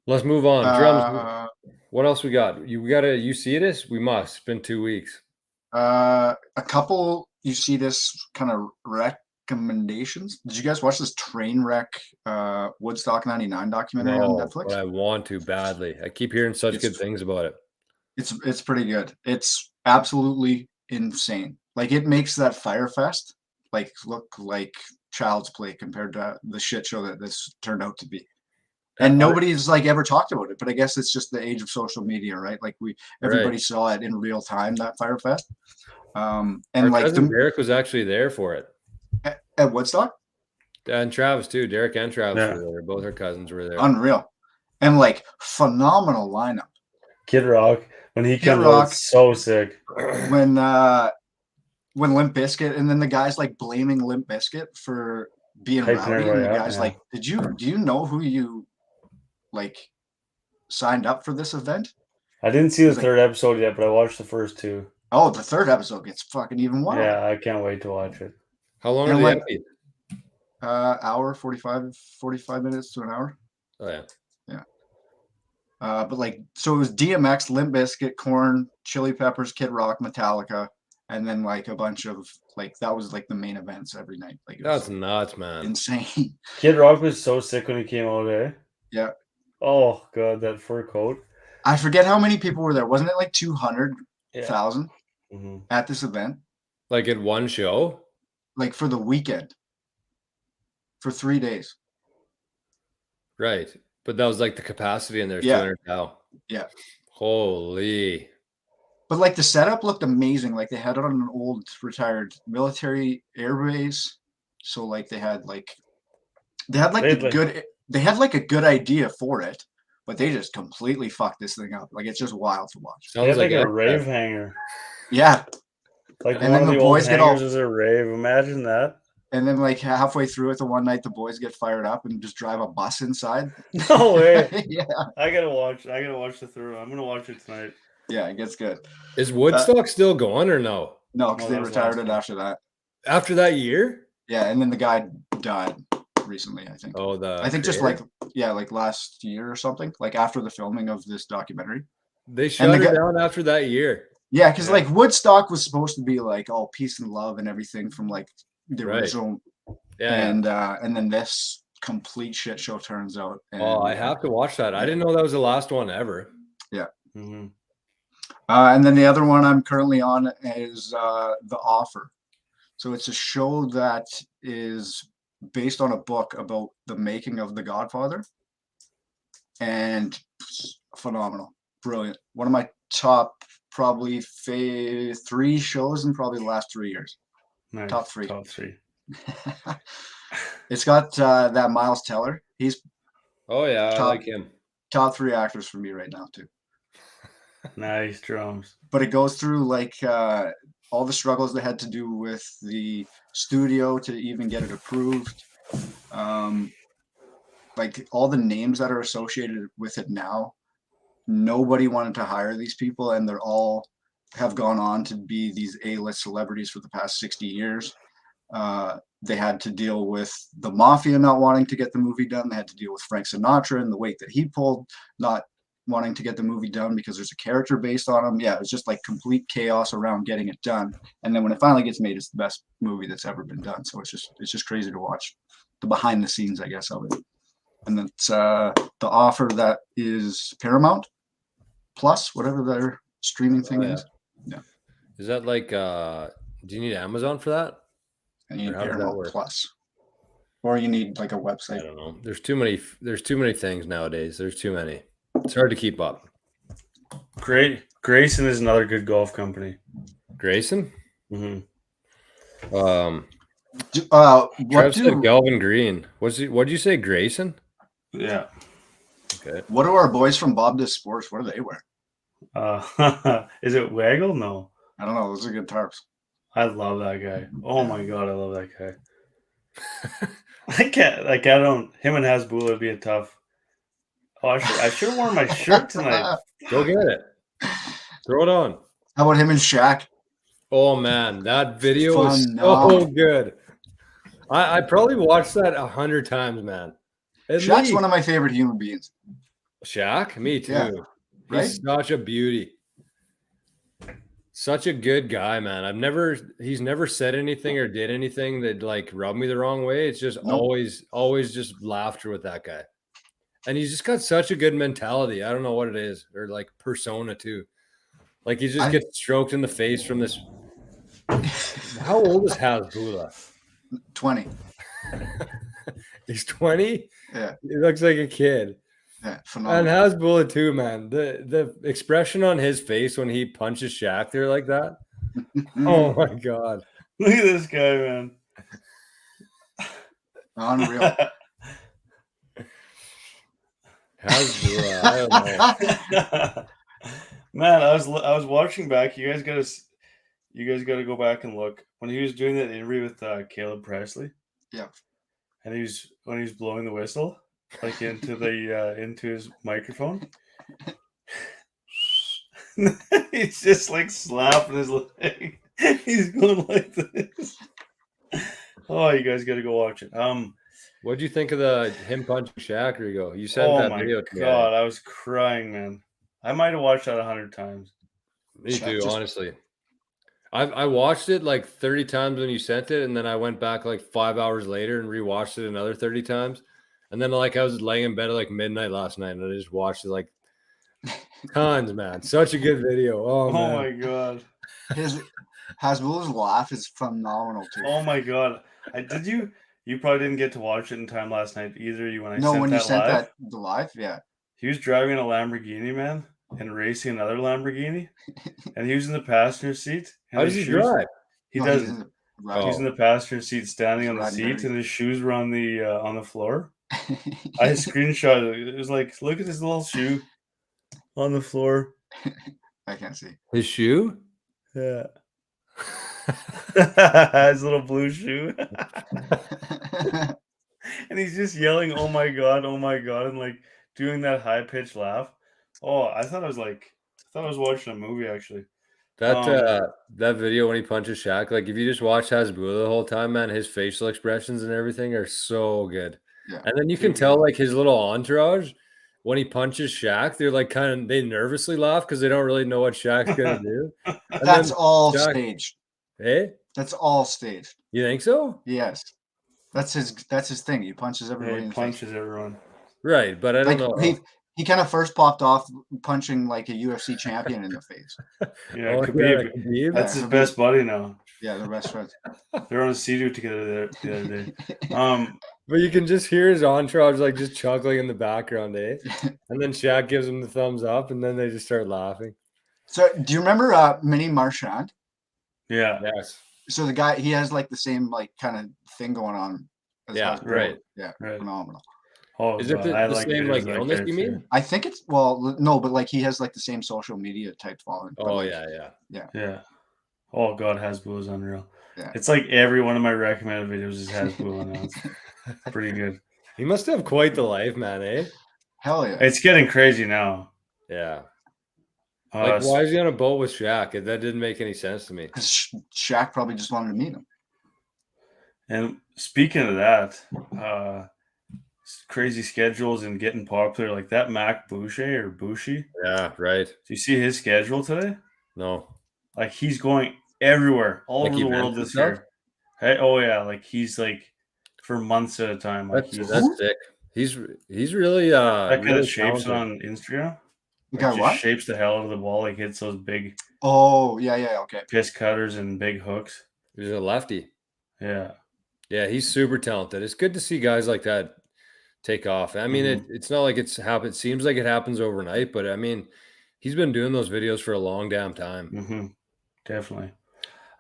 let's move on. Drums. What else we got? You see this? We must. It's been 2 weeks. A couple you see this kind of recommendations. Did you guys watch this train wreck Woodstock 99 documentary on Netflix? But I want to badly. I keep hearing such good things about it. It's pretty good. It's absolutely insane. Like it makes that Firefest like look like child's play compared to the shit show that this turned out to be. And nobody's like ever talked about it, but I guess it's just the age of social media, right? Like everybody saw it in real time, that Firefest. And our like Derek was actually there for it. At Woodstock? And Travis too. Derek and Travis were there. Both our cousins were there. Unreal. And like phenomenal lineup. Kid Rock. When he came out, so sick. When Limp Bizkit, and then the guys like blaming Limp Bizkit for being rowdy, and the guys like, do you know who you like signed up for this event? I didn't see the third episode yet, but I watched the first 2. Oh, the third episode gets fucking even wilder. Yeah, I can't wait to watch it. How long are they episodes? Hour 45 minutes to an hour. Oh yeah. But like, so it was DMX, Limp Bizkit, Korn, Chili Peppers, Kid Rock, Metallica, and then like a bunch of like that was like the main events every night. Like that's nuts, man. Insane. Kid Rock was so sick when he came out, eh? Yeah. Oh god, that fur coat. I forget how many people were there. Wasn't it like 200 at this event. Like at one show? Like for the weekend. For 3 days. Right. But that was like the capacity in there. Yeah. 200 cow. Yeah. Holy. But like the setup looked amazing. Like they had it on an old retired military air base. So like they had like a good idea for it, but they just completely fucked this thing up. Like it's just wild to watch. They had like a rave hangar. Yeah. Like and one of the boys old hangars is a rave. Imagine that. And then like halfway through it, the one night the boys get fired up and just drive a bus inside. No way. Yeah. I gotta watch the through. I'm gonna watch it tonight. Yeah, it gets good. Is Woodstock still going or no? No, because they retired it after that. After that year? Yeah, and then the guy died recently, I think. Oh, I think just like last year or something, like after the filming of this documentary. They shut it down after that year. Yeah, because like Woodstock was supposed to be like all peace and love and everything from like the original. Yeah. And then this complete shit show turns out. And, I have to watch that. I didn't know that was the last one ever. Yeah. Mm-hmm. And then the other one I'm currently on is The Offer. So it's a show that is based on a book about the making of The Godfather. And phenomenal. Brilliant. One of my top probably 3 shows in probably the last 3 years. Nice. Top 3. It's got that Miles Teller. He's I like him. Top 3 actors for me right now too. Nice drums. But it goes through like all the struggles they had to do with the studio to even get it approved. Like all the names that are associated with it now, nobody wanted to hire these people, and they're all have gone on to be these A-list celebrities for the past 60 years. They had to deal with the mafia not wanting to get the movie done. They had to deal with Frank Sinatra and the weight that he pulled, not wanting to get the movie done because there's a character based on him. Yeah, it was just like complete chaos around getting it done. And then when it finally gets made, it's the best movie that's ever been done. So it's just crazy to watch the behind the scenes, I guess, of it. And then it's The Offer that is Paramount Plus, whatever their streaming thing is. Yeah. Is that like do you need Amazon for that? And you need Paramount Plus. Or you need like a website. I don't know. There's too many things nowadays. There's too many. It's hard to keep up. Grayson is another good golf company. Grayson? Mm-hmm. Travis said Galvin Green. What'd you say, Grayson? Yeah. Okay. What do our boys from Bob Does Sports? What do they wear? Is it Waggle? No. I don't know. Those are good tarps. I love that guy. Oh my god, I love that guy. I can't. Like I don't. Him and Hasbulla would be a tough. Oh, I should have worn my shirt tonight. Go get it. Throw it on. How about him and Shaq? Oh man, that video was so good. I probably watched that 100 times, man. Shaq's one of my favorite human beings. Shaq? Me too. Yeah, right? He's such a beauty. Such a good guy, man. He's never said anything or did anything that like rubbed me the wrong way. It's just always just laughter with that guy. And he's just got such a good mentality. I don't know what it is, or like persona too. Like he just gets stroked in the face from this. How old is Hasbulla? 20. He's 20? Yeah. He looks like a kid. Yeah, phenomenal. And Hasbulla too, man. The expression on his face when he punches Shaq there like that. Oh my god. Look at this guy, man. Unreal. Hasbulla, I don't know. Man, I was watching back. You guys gotta go back and look when he was doing that interview with Caleb Presley. Yeah. And when he was blowing the whistle, like into his microphone. He's just like slapping his leg. He's going like this. Oh, you guys gotta go watch it. What'd you think of him punching Shaq, Rigo? You sent that video to me. Oh my god, I was crying, man. I might have watched that 100 times. Me too, honestly. I watched it like 30 times when you sent it, and then I went back like 5 hours later and rewatched it another 30 times. And then like I was laying in bed at like midnight last night, and I just watched it like Tons, man. Such a good video. Oh, man. my god. His Hasbulla's laugh is phenomenal too. Oh my god. You probably didn't get to watch it in time last night either. When you sent live. the live, yeah. He was driving a Lamborghini, man, and racing another Lamborghini, and he was in the passenger seat. And How does he drive? He No, doesn't. He's in Oh. the passenger seat, standing He's on the riding seat, dirty. and his shoes were on the floor. I screenshot it. It was like, look at his little shoe on the floor. I can't see. His shoe? Yeah. His little blue shoe. And he's just yelling, oh my god, and like doing that high pitched laugh. Oh, I thought I was watching a movie actually. That video when he punches Shaq, like if you just watch Hasbulla the whole time, man, his facial expressions and everything are so good. Yeah. And then you can tell like his little entourage when he punches Shaq, they're like they nervously laugh because they don't really know what Shaq's gonna do. And That's all Shaq, staged. Hey? That's all staged. You think so? Yes. That's his thing. He punches everybody in the face. Everyone. Right, but I don't know. He kind of first popped off punching like a UFC champion in the face. Yeah, Oh, Khabib. Khabib. That's his best buddy now. Yeah, they're best friends. They're on a Sea-Doo together the other day. But you can just hear his entourage like just chuckling in the background, eh? And then Shaq gives him the thumbs up, and then they just start laughing. So, do you remember Mini Marchand? Yeah. Yes. So the guy, he has like the same like kind of thing going on. As Yeah, Hasbulla. right. Yeah, Right. phenomenal. Oh, is it the same like illness you mean? I think it's no, but like he has like the same social media type following. Oh like, yeah. Oh god, Hasbulla is unreal. Yeah. It's like every one of my recommended videos is Hasbulla now. It's pretty good. He must have quite the life, man, eh? Hell yeah. It's getting crazy now. Yeah. Like, why is he on a boat with Shaq? That didn't make any sense to me. Because Shaq probably just wanted to meet him. And speaking of that, crazy schedules and getting popular, like that Mac Bushi. Yeah, right. Do you see his schedule today? No. Like he's going everywhere, all over the world this year. Hey, oh yeah, like he's like for months at a time. Like that's sick. He's really that guy really that shapes it talented. on Instagram. The guy what? Shapes the hell out of the ball, like hits those big okay. piss cutters and big hooks. He's a lefty. Yeah. Yeah, he's super talented. It's good to see guys like that take off. I mean, it's not like it's happened. It seems like it happens overnight, but I mean, he's been doing those videos for a long damn time. Definitely.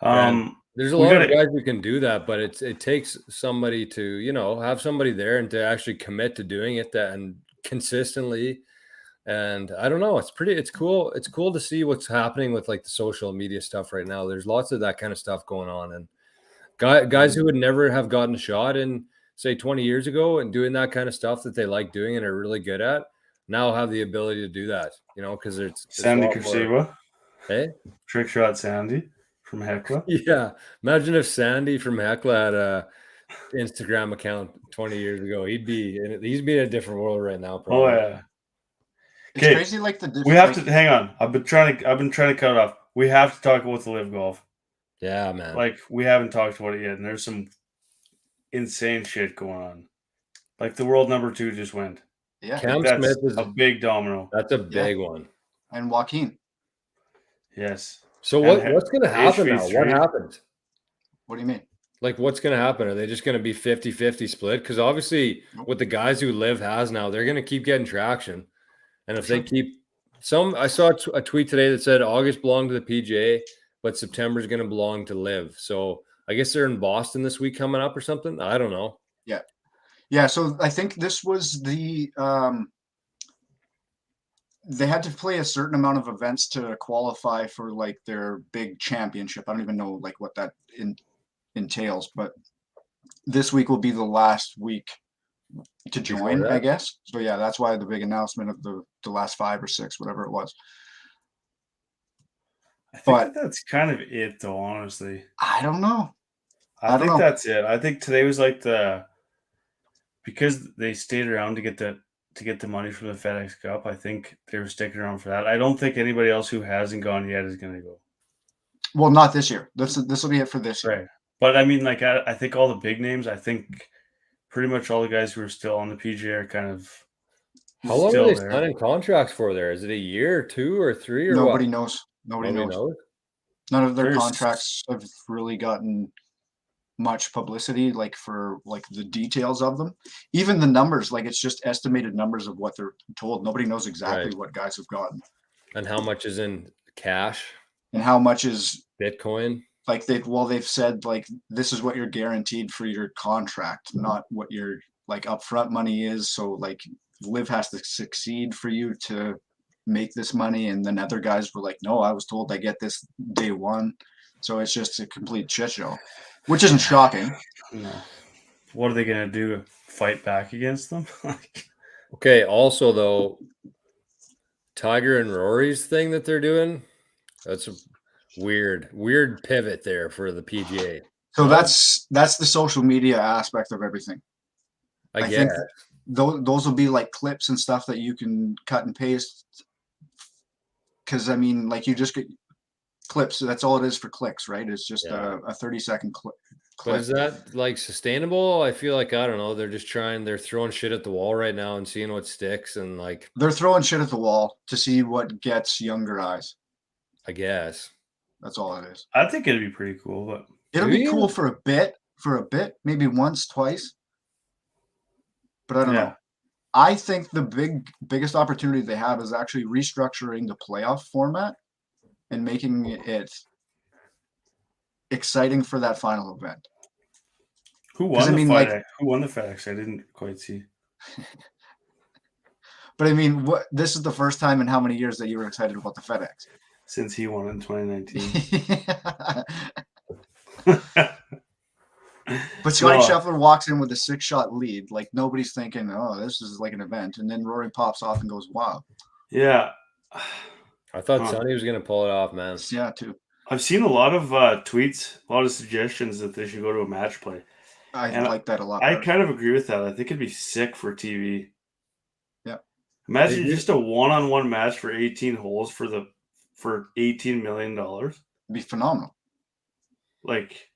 There's a lot of guys who can do that, but it takes somebody to, have somebody there and to actually commit to doing it and consistently. And I don't know, it's cool. It's cool to see what's happening with like the social media stuff right now. There's lots of that kind of stuff going on, and guys who would never have gotten a shot in say 20 years ago and doing that kind of stuff that they like doing and are really good at now have the ability to do that, because it's Sandy Kursiwa. Hey? Trick shot Sandy from Hecla. Yeah. Imagine if Sandy from Hecla had a Instagram account 20 years ago. He'd be in a different world right now, probably. Oh yeah. It's crazy like the we have to hang on. I've been trying to cut it off. We have to talk about the Live Golf. Yeah, man. Like we haven't talked about it yet, and there's some insane shit going on. Like the world number 2 just went. Yeah, Cam that's Smith is a big domino. That's a big one. And Joaquin. Yes. So what's going to happen now? What happened? What do you mean? Like what's going to happen? Are they just going to be 50-50 split? Because obviously with the guys who Live has now, they're going to keep getting traction. And if they keep I saw a tweet today that said August belonged to the PGA, but September is going to belong to Live. So I guess they're in Boston this week coming up or something. I don't know. Yeah. Yeah. So I think this was the, they had to play a certain amount of events to qualify for like their big championship. I don't even know like what that entails, but this week will be the last week to join, I guess. So yeah, that's why the big announcement of the last 5 or 6, whatever it was. I think that's kind of it, though. Honestly, I don't know. I think that's it. I think today was like because they stayed around to get the money from the FedEx Cup. I think they were sticking around for that. I don't think anybody else who hasn't gone yet is going to go. Well, not this year. This will be it for this year. Right. But I mean, like I think all the big names. I think pretty much all the guys who are still on the PGA are kind of How long are Still they there. signing contracts for there? Is it a year or 2 or 3 or Nobody what? knows. Nobody knows. knows. None of their There's- contracts have really gotten much publicity, like for like the details of them. Even the numbers, like it's just estimated numbers of what they're told. Nobody knows exactly Right. what guys have gotten And how much is in cash, and how much is Bitcoin? like they've said like this is what you're guaranteed for your contract, not what your like upfront money is. So like Liv has to succeed for you to make this money, and then other guys were like, no, I was told I get this day one. So it's just a complete shit show, which isn't shocking. No. What are they gonna do? Fight back against them? Okay, also though, Tiger and Rory's thing that they're doing, that's a weird pivot there for the PGA. So that's the social media aspect of everything. I I guess. think those will be like clips and stuff that you can cut and paste. Because I mean, like you just get clips. That's all it is for clicks, right? It's just Yeah. a 30-second clip. But is that like sustainable? I feel like I don't know. They're throwing shit at the wall right now and seeing what sticks, and like They're throwing shit at the wall to see what gets younger eyes. I guess. That's all it is. I think it'd be pretty cool, but It'll Do be you? cool for a bit, maybe once, twice. But I don't Yeah. know. I think the biggest opportunity they have is actually restructuring the playoff format and making it exciting for that final event. who 'Cause won I the mean, like- FedEx? Who won the FedEx? I didn't quite see. But I mean, this is the first time in how many years that you were excited about the FedEx? Since he won in 2019. But Scotty No. Scheffler walks in with a 6-shot lead. Like nobody's thinking, oh, this is like an event. And then Rory pops off and goes, wow. Yeah. I thought Huh. Sonny was gonna pull it off, man. Yeah, too. I've seen a lot of tweets, a lot of suggestions that they should go to a match play. I And like that a lot. I better. kind of agree with that. I think it'd be sick for TV. Yeah. Imagine Maybe. just a one-on-one match for 18 holes for $18 million. It'd be phenomenal. Like,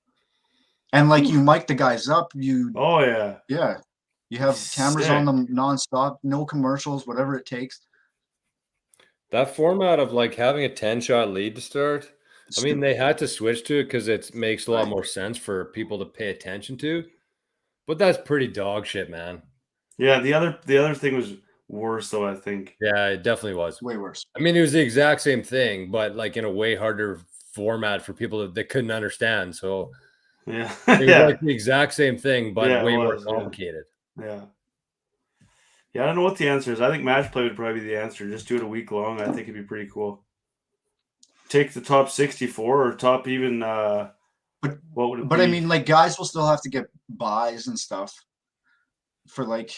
And like you mic the guys up, oh yeah. yeah. You have cameras Sick. on them nonstop, no commercials, whatever it takes. That format of like having a 10-shot lead to start. I mean, they had to switch to it because it makes a lot Right. more sense for people to pay attention to. But that's pretty dog shit, man. Yeah, the other thing was worse though, I think. Yeah, it definitely was. Way worse. I mean, it was the exact same thing, but like in a way harder format for people that couldn't understand. So Yeah. it was Yeah. like the exact same thing, but Yeah, it way more was, yeah. complicated. Yeah. Yeah, I don't know what the answer is. I think match play would probably be the answer. Just do it a week long. I think it'd be pretty cool. Take the top 64 or top even what would it But be? I mean, like guys will still have to get buys and stuff for like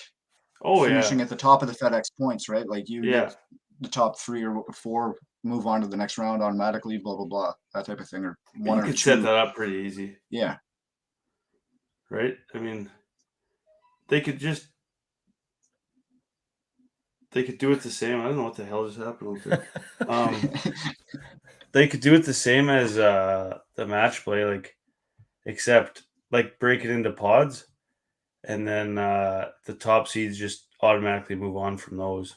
finishing at the top of the FedEx points, right? Like you get the top 3 or 4 move on to the next round automatically, blah blah blah, that type of thing, or one You or could 2. set that up pretty easy, Yeah, right? I mean, they could do it the same. I don't know what the hell just happened with it. They could do it the same as the match play, like except like break it into pods, and then the top seeds just automatically move on from those.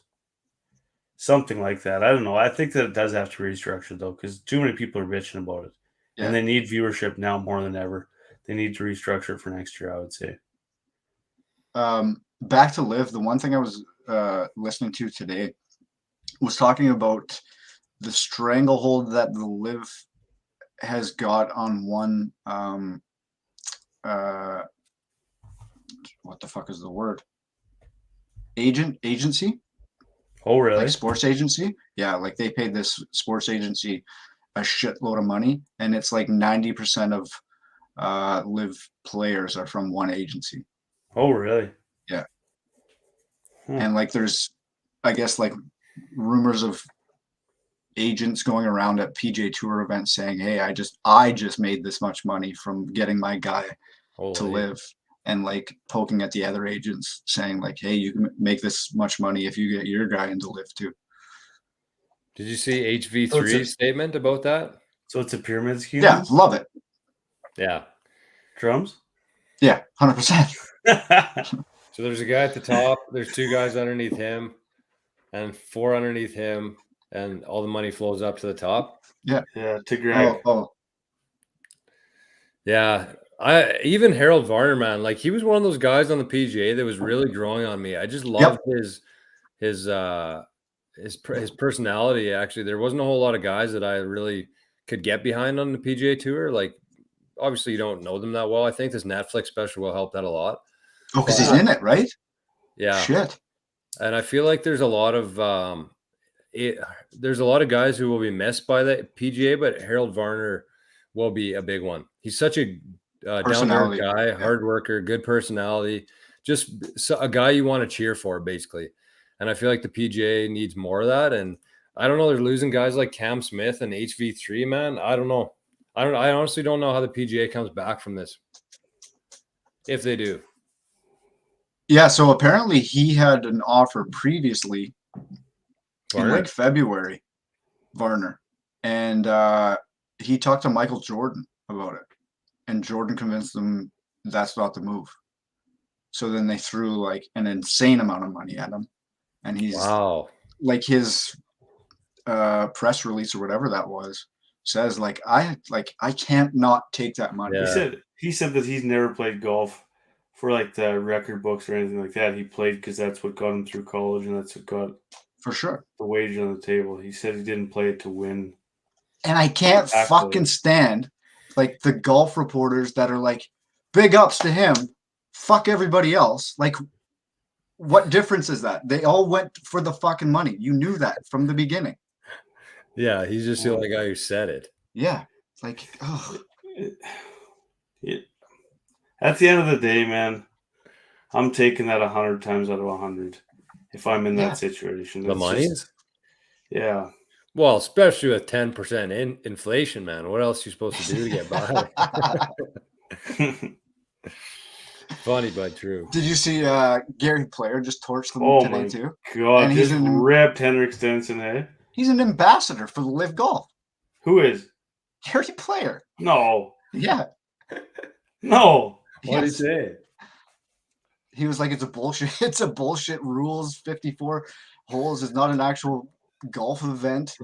Something like that. I don't know. I think that it does have to restructure though, because too many people are bitching about it, and they need viewership now more than ever. They need to restructure it for next year, I would say. Back to Liv, the one thing I was listening to today was talking about the stranglehold that the Liv has got on one what the fuck is the word? Agency? Oh, really? Like sports agency? Yeah, like they paid this sports agency a shitload of money, and it's like 90% of Liv players are from one agency. Oh, really? Yeah. And like there's, I guess, like rumors of agents going around at PJ Tour events saying, "Hey, I just made this much money from getting my guy to Liv," and like poking at the other agents saying like, "Hey, you can make this much money if you get your guy into Liv too." Did you see HV3's statement about that? So it's a pyramid scheme? Yeah, love it. Yeah. Drums? Yeah, 100%. So there's a guy at the top. There's 2 guys underneath him. and 4 underneath him, and all the money flows up to the top. Yeah, to Greg. Yeah. Even Harold Varner, man, like he was one of those guys on the PGA that was really growing on me. I just loved his personality. Actually, there wasn't a whole lot of guys that I really could get behind on the PGA Tour. Like, obviously, you don't know them that well. I think this Netflix special will help that a lot. Oh, because he's in it, right? Yeah. Shit. And I feel like there's a lot of guys who will be missed by the PGA, but Harold Varner will be a big one. He's such a down-to-earth guy, hard worker, good personality, just a guy you want to cheer for, basically. And I feel like the PGA needs more of that. And I don't know, they're losing guys like Cam Smith and HV3, man. I don't know. I honestly don't know how the PGA comes back from this, if they do. Yeah, so apparently he had an offer previously in like February, Varner, and he talked to Michael Jordan about it, and Jordan convinced him that's not the move. So then they threw like an insane amount of money at him, and he's like his press release or whatever that was says like I can't not take that money. Yeah. He said that he's never played golf for like the record books or anything like that. He played because that's what got him through college, and that's what got for sure the wage on the table. He said he didn't play it to win. And I can't fucking stand like the golf reporters that are like, big ups to him, fuck everybody else. Like, what difference is that? They all went for the fucking money. You knew that from the beginning. Yeah, he's just the only guy who said it. Yeah, like, oh. At the end of the day, man, I'm taking that 100 times out of 100 if I'm in that situation. The money? Yeah. Well, especially with 10% inflation, man. What else are you supposed to do to get by? Funny but true. Did you see Gary Player just torched them today too? God, and he's ripped Henrik Stenson, eh? He's an ambassador for the Live Golf. Who is? Gary Player. No. Yeah. No. What did he say? He was like, it's a bullshit rules. 54 holes is not an actual golf event.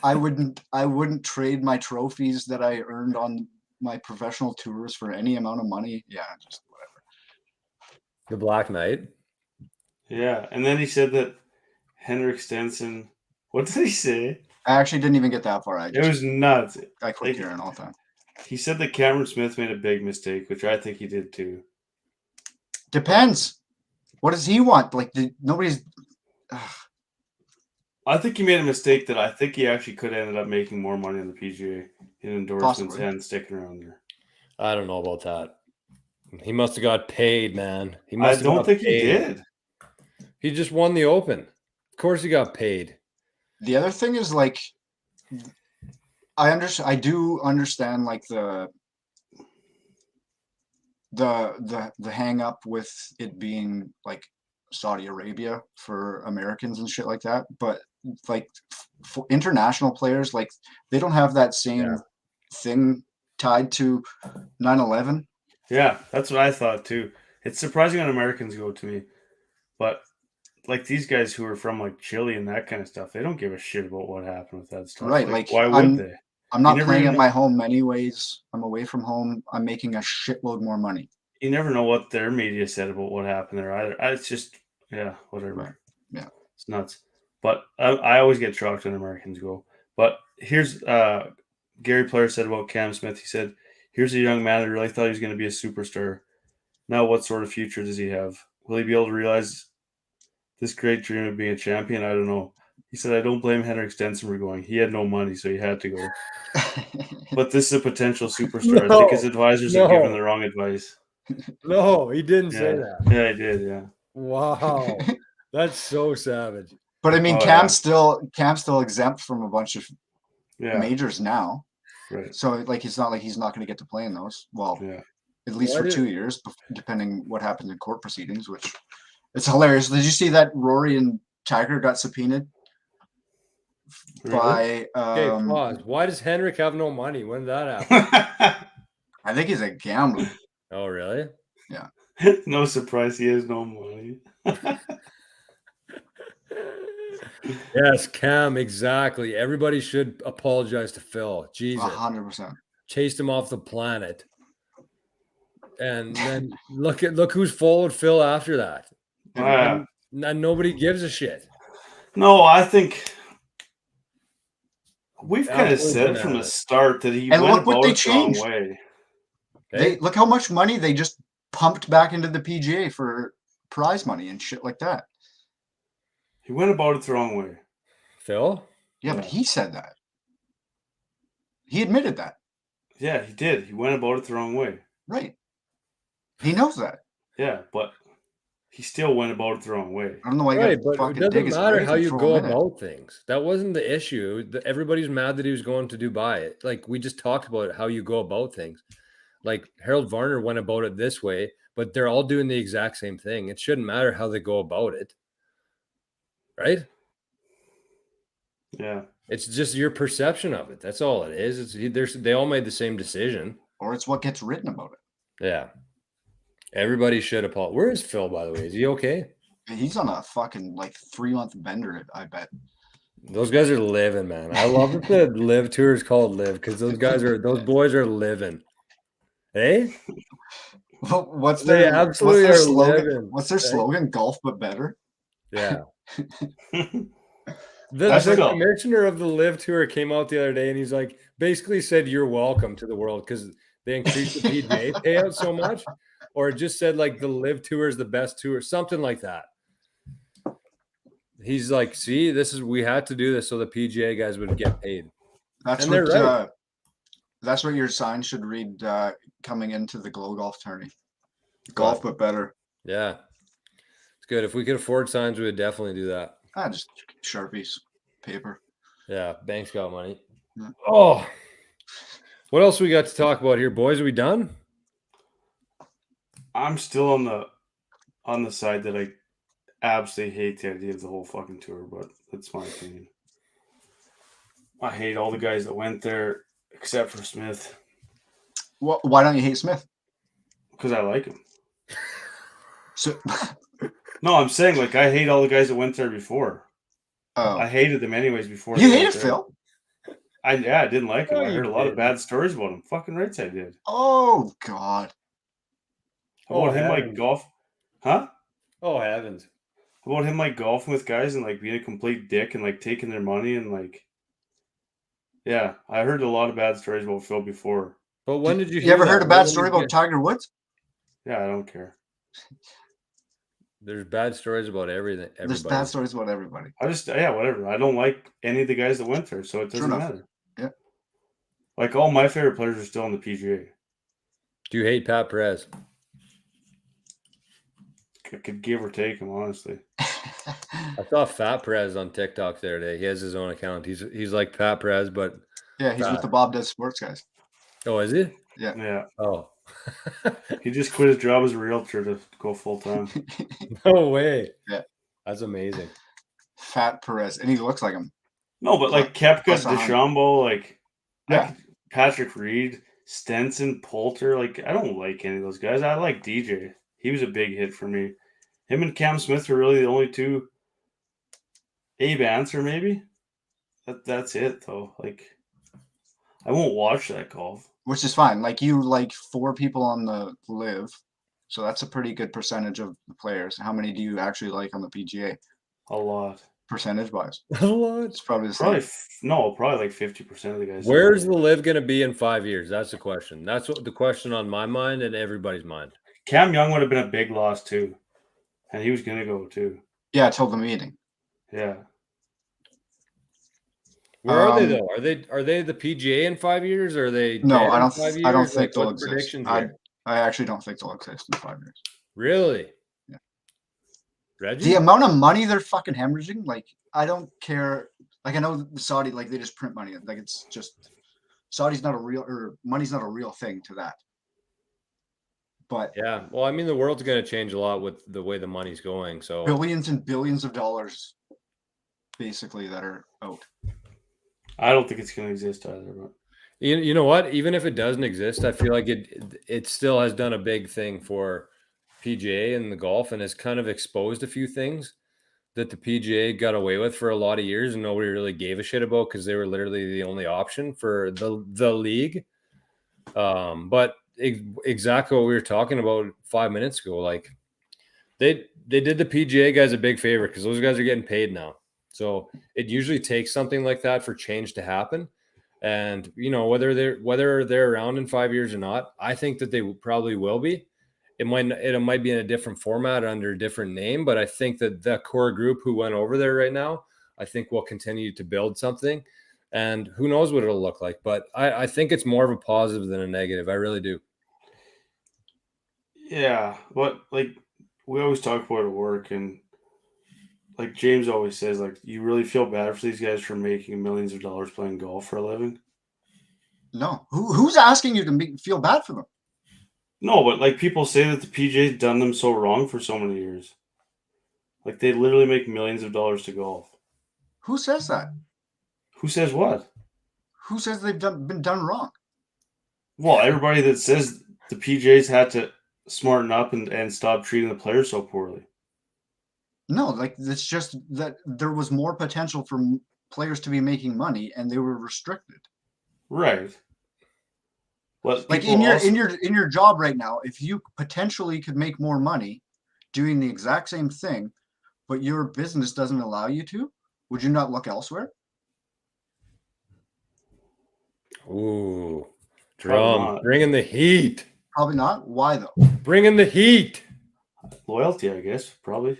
I wouldn't trade my trophies that I earned on my professional tours for any amount of money. Yeah, just whatever. The Black Knight. Yeah, and then he said that Henrik Stenson. What did he say? I actually didn't even get that far. It was nuts. I quit hearing all the time. He said that Cameron Smith made a big mistake, which I think he did too. Depends. What does he want? Like nobody's. I think he made a mistake that I think he actually could have ended up making more money on the PGA in endorsements and sticking around there. I don't know about that. He must have got paid, man. I don't think he did. He just won the Open. Of course he got paid. The other thing is like, I do understand like the hang up with it being like Saudi Arabia for Americans and shit like that, but like for international players, like they don't have that same thing tied to 9/11. Yeah, that's what I thought too. It's surprising when Americans go to me, but like these guys who are from like Chile and that kind of stuff, they don't give a shit about what happened with that stuff. Right? Like why would they? I'm not playing at my home anyways. I'm away from home. I'm making a shitload more money. You never know what their media said about what happened there either. It's just, whatever. Right. Yeah. It's nuts. But I always get shocked when Americans go. But here's Gary Player said about Cam Smith. He said, here's a young man that really thought he was going to be a superstar. Now what sort of future does he have? Will he be able to realize this great dream of being a champion? I don't know. He said, I don't blame Henrik Stenson for going. He had no money, so he had to go. But this is a potential superstar. I think his advisors have given the wrong advice. No, he didn't say that. Yeah, he did, yeah. Wow. That's so savage. But I mean, Cam's still exempt from a bunch of majors now. Right. So like it's not like he's not going to get to play in those. Well, at least for 2 years, depending what happens in court proceedings, which it's hilarious. Did you see that Rory and Tiger got subpoenaed? By okay, pause. Why does Henrik have no money? When did that happen? I think he's a gambler. Oh, really? Yeah. No surprise, he has no money. Yes, Cam, exactly. Everybody should apologize to Phil. Jesus. 100%. Chased him off the planet. And then look who's followed Phil after that. And nobody gives a shit. No, I think we've kind of said from the start that he went about it the wrong way. Look how much money they just pumped back into the PGA for prize money and shit like that. He went about it the wrong way. Phil? Yeah, but he said that. He admitted that. Yeah, he did. He went about it the wrong way. Right. He knows that. Yeah, but he still went about it the wrong way. I don't know why. Right, but it doesn't matter how you go about things. That wasn't the issue. Everybody's mad that he was going to Dubai. Like we just talked about how you go about things. Like Harold Varner went about it this way, but they're all doing the exact same thing. It shouldn't matter how they go about it. Right? Yeah. It's just your perception of it. That's all it is. They all made the same decision. Or it's what gets written about it. Yeah. Everybody should apologize. Where is Phil, by the way? Is he okay? He's on a fucking 3-month bender, I bet. Those guys are living, man. I love that the live tour is called live because those boys are living. Hey? What's their slogan? What's their slogan? Golf but better. Yeah. The commissioner of the live tour came out the other day and he's like basically said you're welcome to the world because they increased the PGA payout so much, or it just said like the live tour is the best tour, something like that. He's like, see, we had to do this so the PGA guys would get paid. That's right. That's what your sign should read coming into the Glow Golf tourney. Golf but better. Yeah. It's good. If we could afford signs, we would definitely do that. Just Sharpies, paper. Yeah, bank's got money. Yeah. Oh, what else we got to talk about here, boys? Are we done? I'm still on the side that I absolutely hate the idea of the whole fucking tour, but that's my opinion. I hate all the guys that went there except for Smith. Well, why don't you hate Smith? Because I like him. So. No, I'm saying I hate all the guys that went there before. Oh. I hated them anyways before. You hated Phil? I didn't like him. I heard a lot of bad stories about him. Fucking rights I did. Oh, God. About him golf. Huh? Oh, heavens. About him golfing with guys and being a complete dick and taking their money and yeah, I heard a lot of bad stories about Phil before. But when did you ever heard a bad story about Tiger Woods? Yeah, I don't care. There's bad stories about everything. There's bad stories about everybody. Whatever. I don't like any of the guys that went there, so it doesn't matter. Yeah. All my favorite players are still on the PGA. Do you hate Pat Perez? I could give or take him, honestly. I saw Fat Perez on TikTok the other day. He has his own account. He's like Pat Perez, but yeah, he's with the Bob Does Sports guys. Oh, is he? Yeah. Yeah. Oh. He just quit his job as a realtor to go full time. No way. Yeah. That's amazing. Fat Perez. And he looks like him. No, but Koepka, DeChambeau, Patrick Reed, Stenson, Poulter, I don't like any of those guys. I like DJ. He was a big hit for me. Him and Cam Smith are really the only two. Abe Answer, maybe. That's it, though. I won't watch that golf. Which is fine. You like 4 people on the live, so that's a pretty good percentage of the players. How many do you actually like on the PGA? A lot. Percentage-wise. A lot. It's probably the same. Probably 50% of the guys. Where's the live going to be in 5 years? That's the question. That's what the question on my mind and everybody's mind. Cam Young would have been a big loss, too. And he was going to go, too. Yeah, till the meeting. Yeah. Where are they though? Are they the PGA in 5 years? Or are they no? I don't think they'll exist. I actually don't think they'll exist in 5 years. Really? Yeah. Reggie? The amount of money they're fucking hemorrhaging, I don't care. I know the Saudi, they just print money. It's just Saudi's not a real, or money's not a real thing to that. But yeah, well, I mean, the world's going to change a lot with the way the money's going. So billions and billions of dollars, basically, that are out. I don't think it's going to exist either. But you know what? Even if it doesn't exist, I feel like it still has done a big thing for PGA and the golf, and has kind of exposed a few things that the PGA got away with for a lot of years and nobody really gave a shit about because they were literally the only option for the league. But exactly what we were talking about 5 minutes ago, like they did the PGA guys a big favor because those guys are getting paid now. So it usually takes something like that for change to happen. And whether they're around in 5 years or not, I think that they probably will be. It might be in a different format under a different name, but I think that the core group who went over there right now, I think will continue to build something. And who knows what it'll look like. But I think it's more of a positive than a negative. I really do. Yeah, but like we always talk about at work, and like James always says, like you really feel bad for these guys for making millions of dollars playing golf for a living. No, who's asking you to feel bad for them? No, but like people say that the PGA's done them so wrong for so many years. Like they literally make millions of dollars to golf. Who says that? Who says what? Who says they've been done wrong? Well, everybody that says the PGA's had to smarten up and stop treating the players so poorly. No, like it's just that there was more potential for players to be making money, and they were restricted. Right. But like in your job right now, if you potentially could make more money doing the exact same thing, but your business doesn't allow you to, would you not look elsewhere? Ooh, Drum, bringing the heat. Probably not. Why though? Bringing the heat. Loyalty, I guess, probably.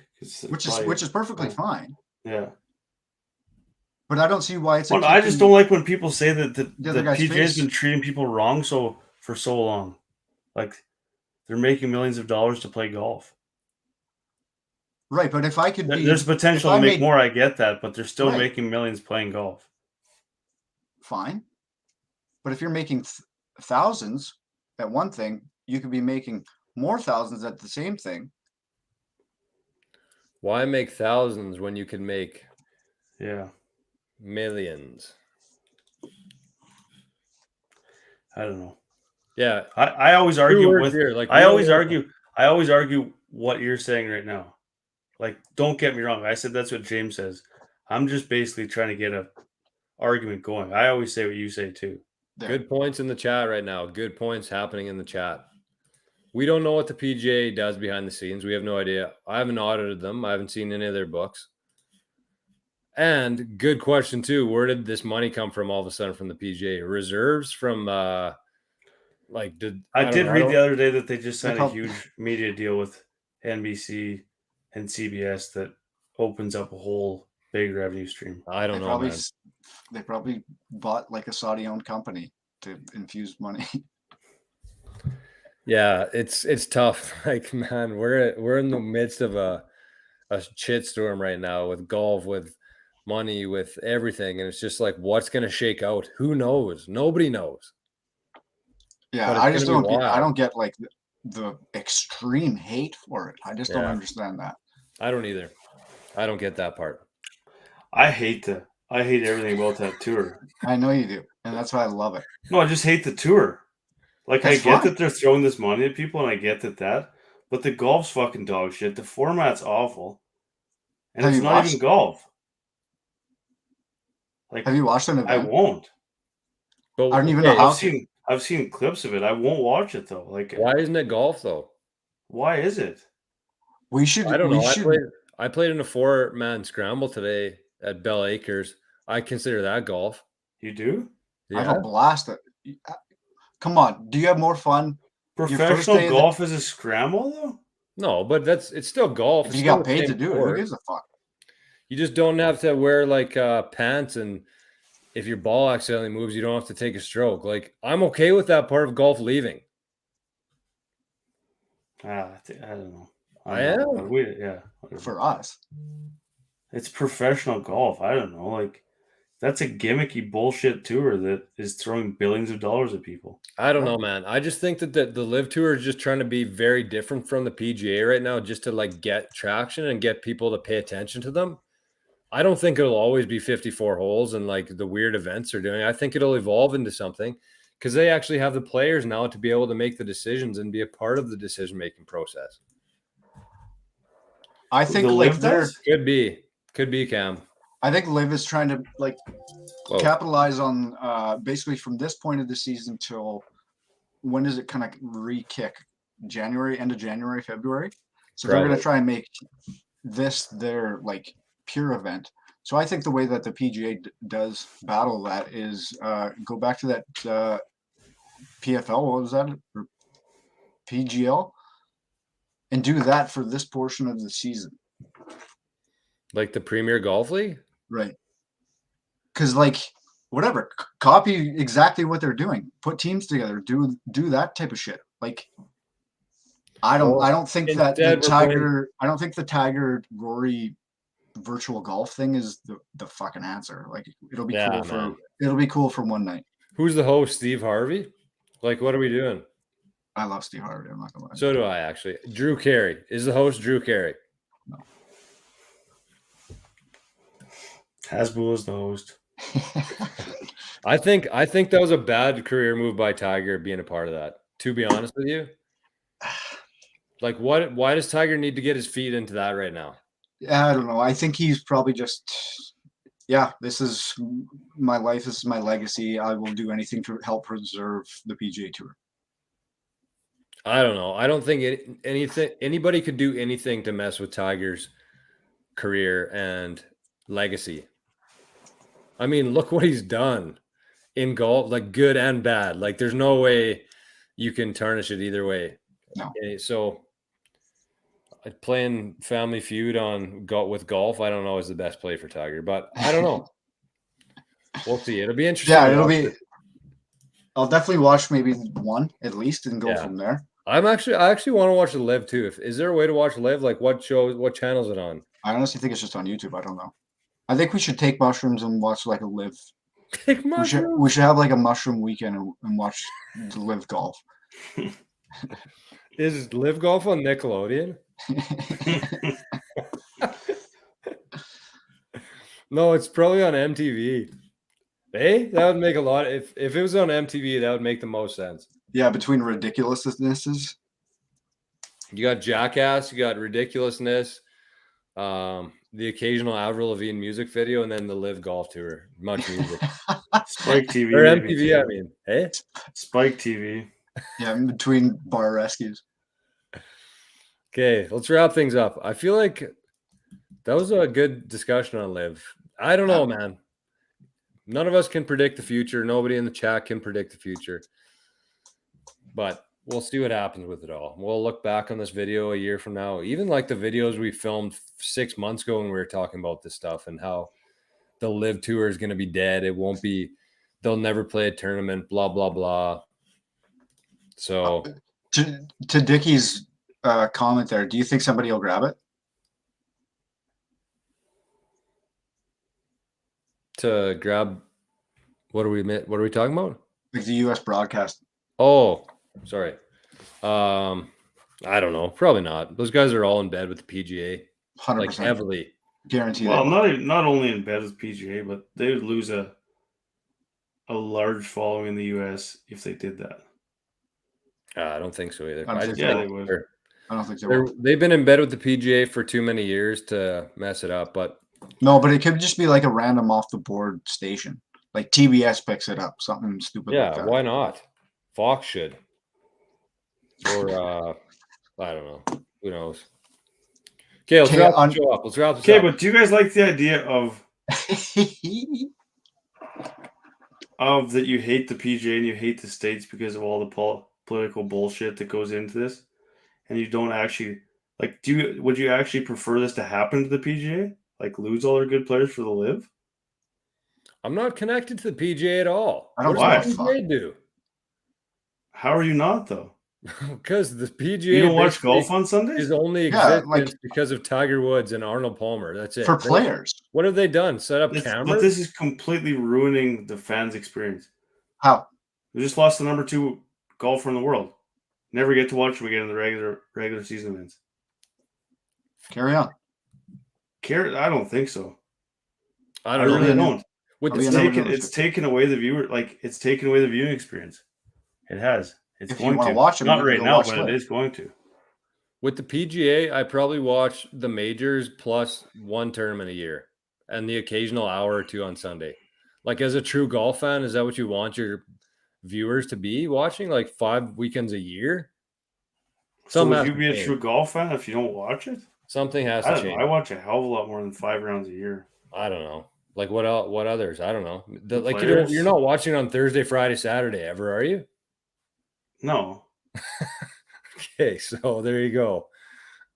Which is perfectly fine. Yeah. But I don't see why it's. Well, I just don't like when people say that the PGA's been treating people wrong for so long. Like they're making millions of dollars to play golf. Right, but if I could there's potential to make more, I get that, but they're still making millions playing golf. Fine. But if you're making thousands at one thing, you could be making more thousands at the same thing. Why make thousands when you can make millions? I don't know. Yeah. I always argue with I always argue what you're saying right now. Like, don't get me wrong. I said that's what James says. I'm just basically trying to get a argument going. I always say what you say too. There. Good points in the chat right now. Good points happening in the chat. We don't know what the PGA does behind the scenes. We have no idea. I haven't audited them. I haven't seen any of their books. And good question too. Where did this money come from all of a sudden from the PGA? Reserves from I did read the other day that they just signed a huge media deal with NBC and CBS that opens up a whole big revenue stream. I don't know. They probably bought like a Saudi-owned company to infuse money. Yeah, it's tough. Like, man, we're in the midst of a shitstorm right now with golf, with money, with everything, and it's just like, what's going to shake out? Who knows? Nobody knows. Yeah, I just don't. I don't get like the extreme hate for it. I just don't understand that. I don't either. I don't get that part. I hate everything about that tour. I know you do, and that's why I love it. No, I just hate the tour. Like, I get that they're throwing this money at people, and I get that, but the golf's fucking dog shit. The format's awful, and it's not even golf. Like, have you watched an event? I won't. But I don't even know how. I've seen clips of it. I won't watch it though. Like, why isn't it golf though? Why is it? We should. I don't know. I played in a 4-man scramble today at Bell Acres. I consider that golf. You do? Yeah. I have a blast. Come on. Do you have more fun? Professional golf is a scramble though? No, but it's still golf. If you got paid to do it, who gives a fuck? You just don't have to wear like pants, and if your ball accidentally moves, you don't have to take a stroke. Like, I'm okay with that part of golf leaving. I don't know. I am. Whatever. For us. It's professional golf. I don't know. Like, that's a gimmicky bullshit tour that is throwing billions of dollars at people. I don't know, man. I just think that the Live Tour is just trying to be very different from the PGA right now, just to like get traction and get people to pay attention to them. I don't think it'll always be 54 holes and like the weird events they're doing. I think it'll evolve into something because they actually have the players now to be able to make the decisions and be a part of the decision-making process. I think like there could be. Could be Cam. I think Liv is trying to like Whoa. capitalize on basically from this point of the season till when does it kind of re-kick? January, end of January, February. So they're going to try and make this their like pure event. So I think the way that the PGA does battle that is go back to that PFL. What was that? Or PGL, and do that for this portion of the season. Like the Premier Golf League? Right. Because like whatever, copy exactly what they're doing. Put teams together. Do that type of shit. Like I don't think that the Tiger Rory virtual golf thing is the fucking answer. Like it'll be cool for one night. Who's the host? Steve Harvey? Like what are we doing? I love Steve Harvey. I'm not gonna lie. So do I actually. Drew Carey is the host. Drew Carey. No. Hasbull is the host. I think that was a bad career move by Tiger being a part of that. To be honest with you, like why does Tiger need to get his feet into that right now? I don't know. I think he's probably just, this is my life. This is my legacy. I will do anything to help preserve the PGA Tour. I don't know. I don't think anybody could do anything to mess with Tiger's career and legacy. I mean, look what he's done in golf, like good and bad. Like there's no way you can tarnish it either way. No. So playing Family Feud with golf, I don't know is the best play for Tiger, but I don't know. We'll see. It'll be interesting. Yeah, it'll be. I'll definitely watch maybe one at least and go from there. I actually want to watch the Live too. Is there a way to watch Live? Like what channel is it on? I honestly think it's just on YouTube. I don't know. I think we should take mushrooms and watch like a Live. Take mushrooms. We should have like a mushroom weekend and watch the Live golf. Is Live golf on Nickelodeon? No, it's probably on MTV. Hey, that would make a lot. If it was on MTV, that would make the most sense. Yeah, between ridiculousnesses. You got Jackass, you got Ridiculousness, the occasional Avril Lavigne music video, and then the Live Golf Tour. Much music. Spike TV. Or MTV, I mean. Hey? Spike TV. Yeah, in between bar rescues. Okay, let's wrap things up. I feel like that was a good discussion on Live. I don't know, man. None of us can predict the future. Nobody in the chat can predict the future. But we'll see what happens with it all. We'll look back on this video a year from now, even like the videos we filmed 6 months ago when we were talking about this stuff and how the Live Tour is going to be dead. It won't be, they'll never play a tournament, blah, blah, blah. So to Dickie's comment there, do you think somebody will grab it? To grab, what are we talking about? Like the U.S. broadcast. Oh, sorry. I don't know. Probably not. Those guys are all in bed with the PGA. 100%. Like heavily. Guaranteed. Well, not only in bed with PGA, but they would lose a large following in the U.S. if they did that. I don't think so either. They would. I don't think they will. They've been in bed with the PGA for too many years to mess it up. But it could just be like a random off the board station. Like TBS picks it up, something stupid like that. Yeah, why not? Fox should. Or I don't know. Who knows? Okay, let's wrap the show up. Okay, but do you guys like the idea of that you hate the PGA and you hate the states because of all the political bullshit that goes into this, and you don't actually like? Would you actually prefer this to happen to the PGA? Like lose all their good players for the Live? I'm not connected to the PGA at all. I don't know why. What does the PGA do? How are you not though? Because the PGA you don't watch golf on Sundays is only existence because of Tiger Woods and Arnold Palmer. That's it. For players. What have they done? Set up cameras? But this is completely ruining the fans' experience. How? We just lost the number 2 golfer in the world. Never get to watch him again in the regular season events. Carry on. I don't think so. I really don't. It's taken away the viewer. Like it's taken away the viewing experience. It has. It's if going you want to watch them, not right now, but it is going to. With the PGA, I probably watch the majors plus one tournament a year and the occasional hour or two on Sunday. Like as a true golf fan, is that what you want your viewers to be watching? Like 5 weekends a year? So would you be a true golf fan if you don't watch it? Something has I to don't know. change. I watch a hell of a lot more than 5 rounds a year. I don't know. Like what else? What others? I don't know. Like players? you're not watching on Thursday, Friday, Saturday ever, are you? No. Okay, so there you go.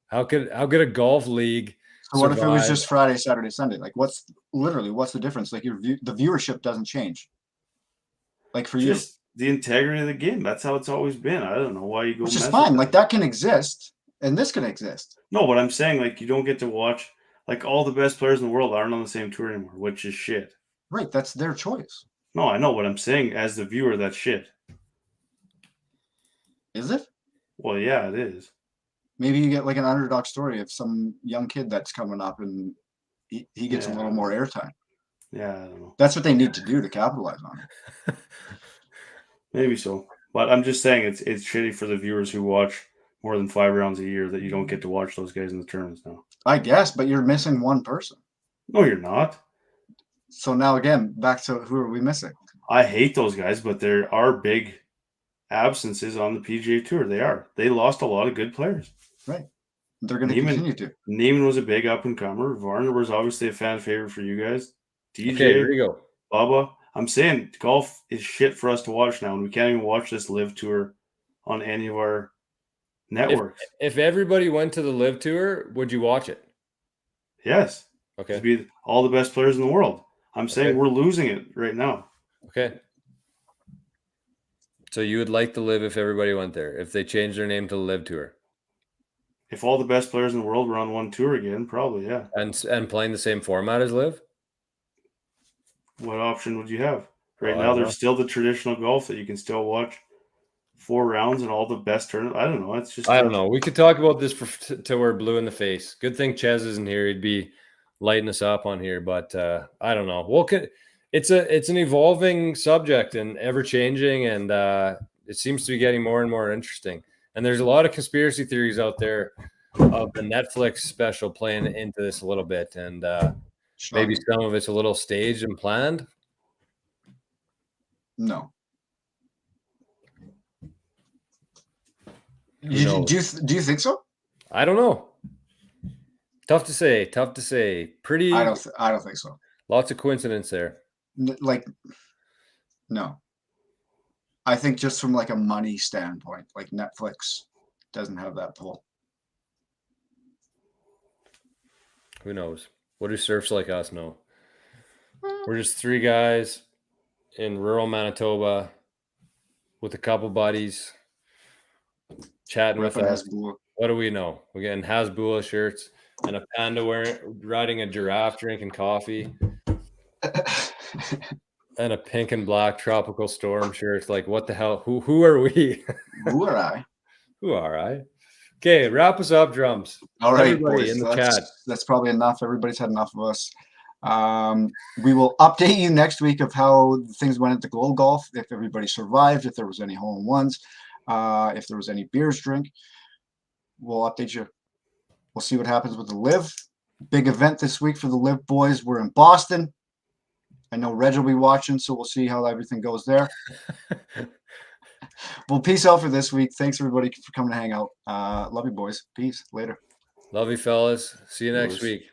How could a golf league? So what if it was just Friday, Saturday, Sunday? Like what's the difference? Like the viewership doesn't change. Like for you, just the integrity of the game. That's how it's always been. I don't know why you go. Which is fine. Like that can exist, and this can exist. No, but I'm saying like you don't get to watch. Like all the best players in the world aren't on the same tour anymore, which is shit. Right, that's their choice. No, I know what I'm saying. As the viewer, that's shit. Is it? Well, yeah, it is. Maybe you get like an underdog story of some young kid that's coming up and he gets a little more airtime. Yeah, I don't know. That's what they need to do to capitalize on it. Maybe so. But I'm just saying it's shitty for the viewers who watch more than 5 rounds a year that you don't get to watch those guys in the tournaments now. I guess, but you're missing one person. No, you're not. So now again, back to who are we missing? I hate those guys, but there are big absences on the PGA Tour. They are. They lost a lot of good players. Right. They're going to continue to. Neiman was a big up-and-comer. Varner was obviously a fan favorite for you guys. DJ, okay, here you go. Bubba. I'm saying golf is shit for us to watch now, and we can't even watch this live tour on any of our networks. If everybody went to the live tour, would you watch it? Yes. Okay. It'd be all the best players in the world. I'm saying we're losing it right now. Okay. So you would like the live if everybody went there, if they changed their name to the live tour? If all the best players in the world were on one tour again, probably, yeah. And playing the same format as live? What option would you have? Right now, there's still the traditional golf that you can still watch 4 rounds and all the best tournaments. I don't know. It's just I don't know. We could talk about this till we're blue in the face. Good thing Ches isn't here. He'd be lighting us up on here, but I don't know. Well, it's an evolving subject and ever changing, and it seems to be getting more and more interesting. And there's a lot of conspiracy theories out there of the Netflix special playing into this a little bit, and maybe some of it's a little staged and planned. No. Do you think so? I don't know. Tough to say. Pretty. I don't think so. Lots of coincidence there. No. I think just from like a money standpoint, like Netflix doesn't have that pull. Who knows? What do surfs like us know? We're just 3 guys in rural Manitoba with a couple buddies chatting with us. What do we know? We're getting Hasbulla shirts and a panda riding a giraffe drinking coffee and a pink and black tropical storm shirt. Like, what the hell? Who are we? Who are I? Who are I? Okay, wrap us up, Drums. All right, everybody boys, in the chat. That's probably enough. Everybody's had enough of us. We will update you next week of how things went at the Gold Golf, if everybody survived, if there was any hole-in-ones, if there was any beers drink. We'll update you. We'll see what happens with the Live. Big event this week for the Live boys. We're in Boston. I know Reggie will be watching, so we'll see how everything goes there. Well, peace out for this week. Thanks, everybody, for coming to hang out. Love you, boys. Peace. Later. Love you, fellas. See you next week.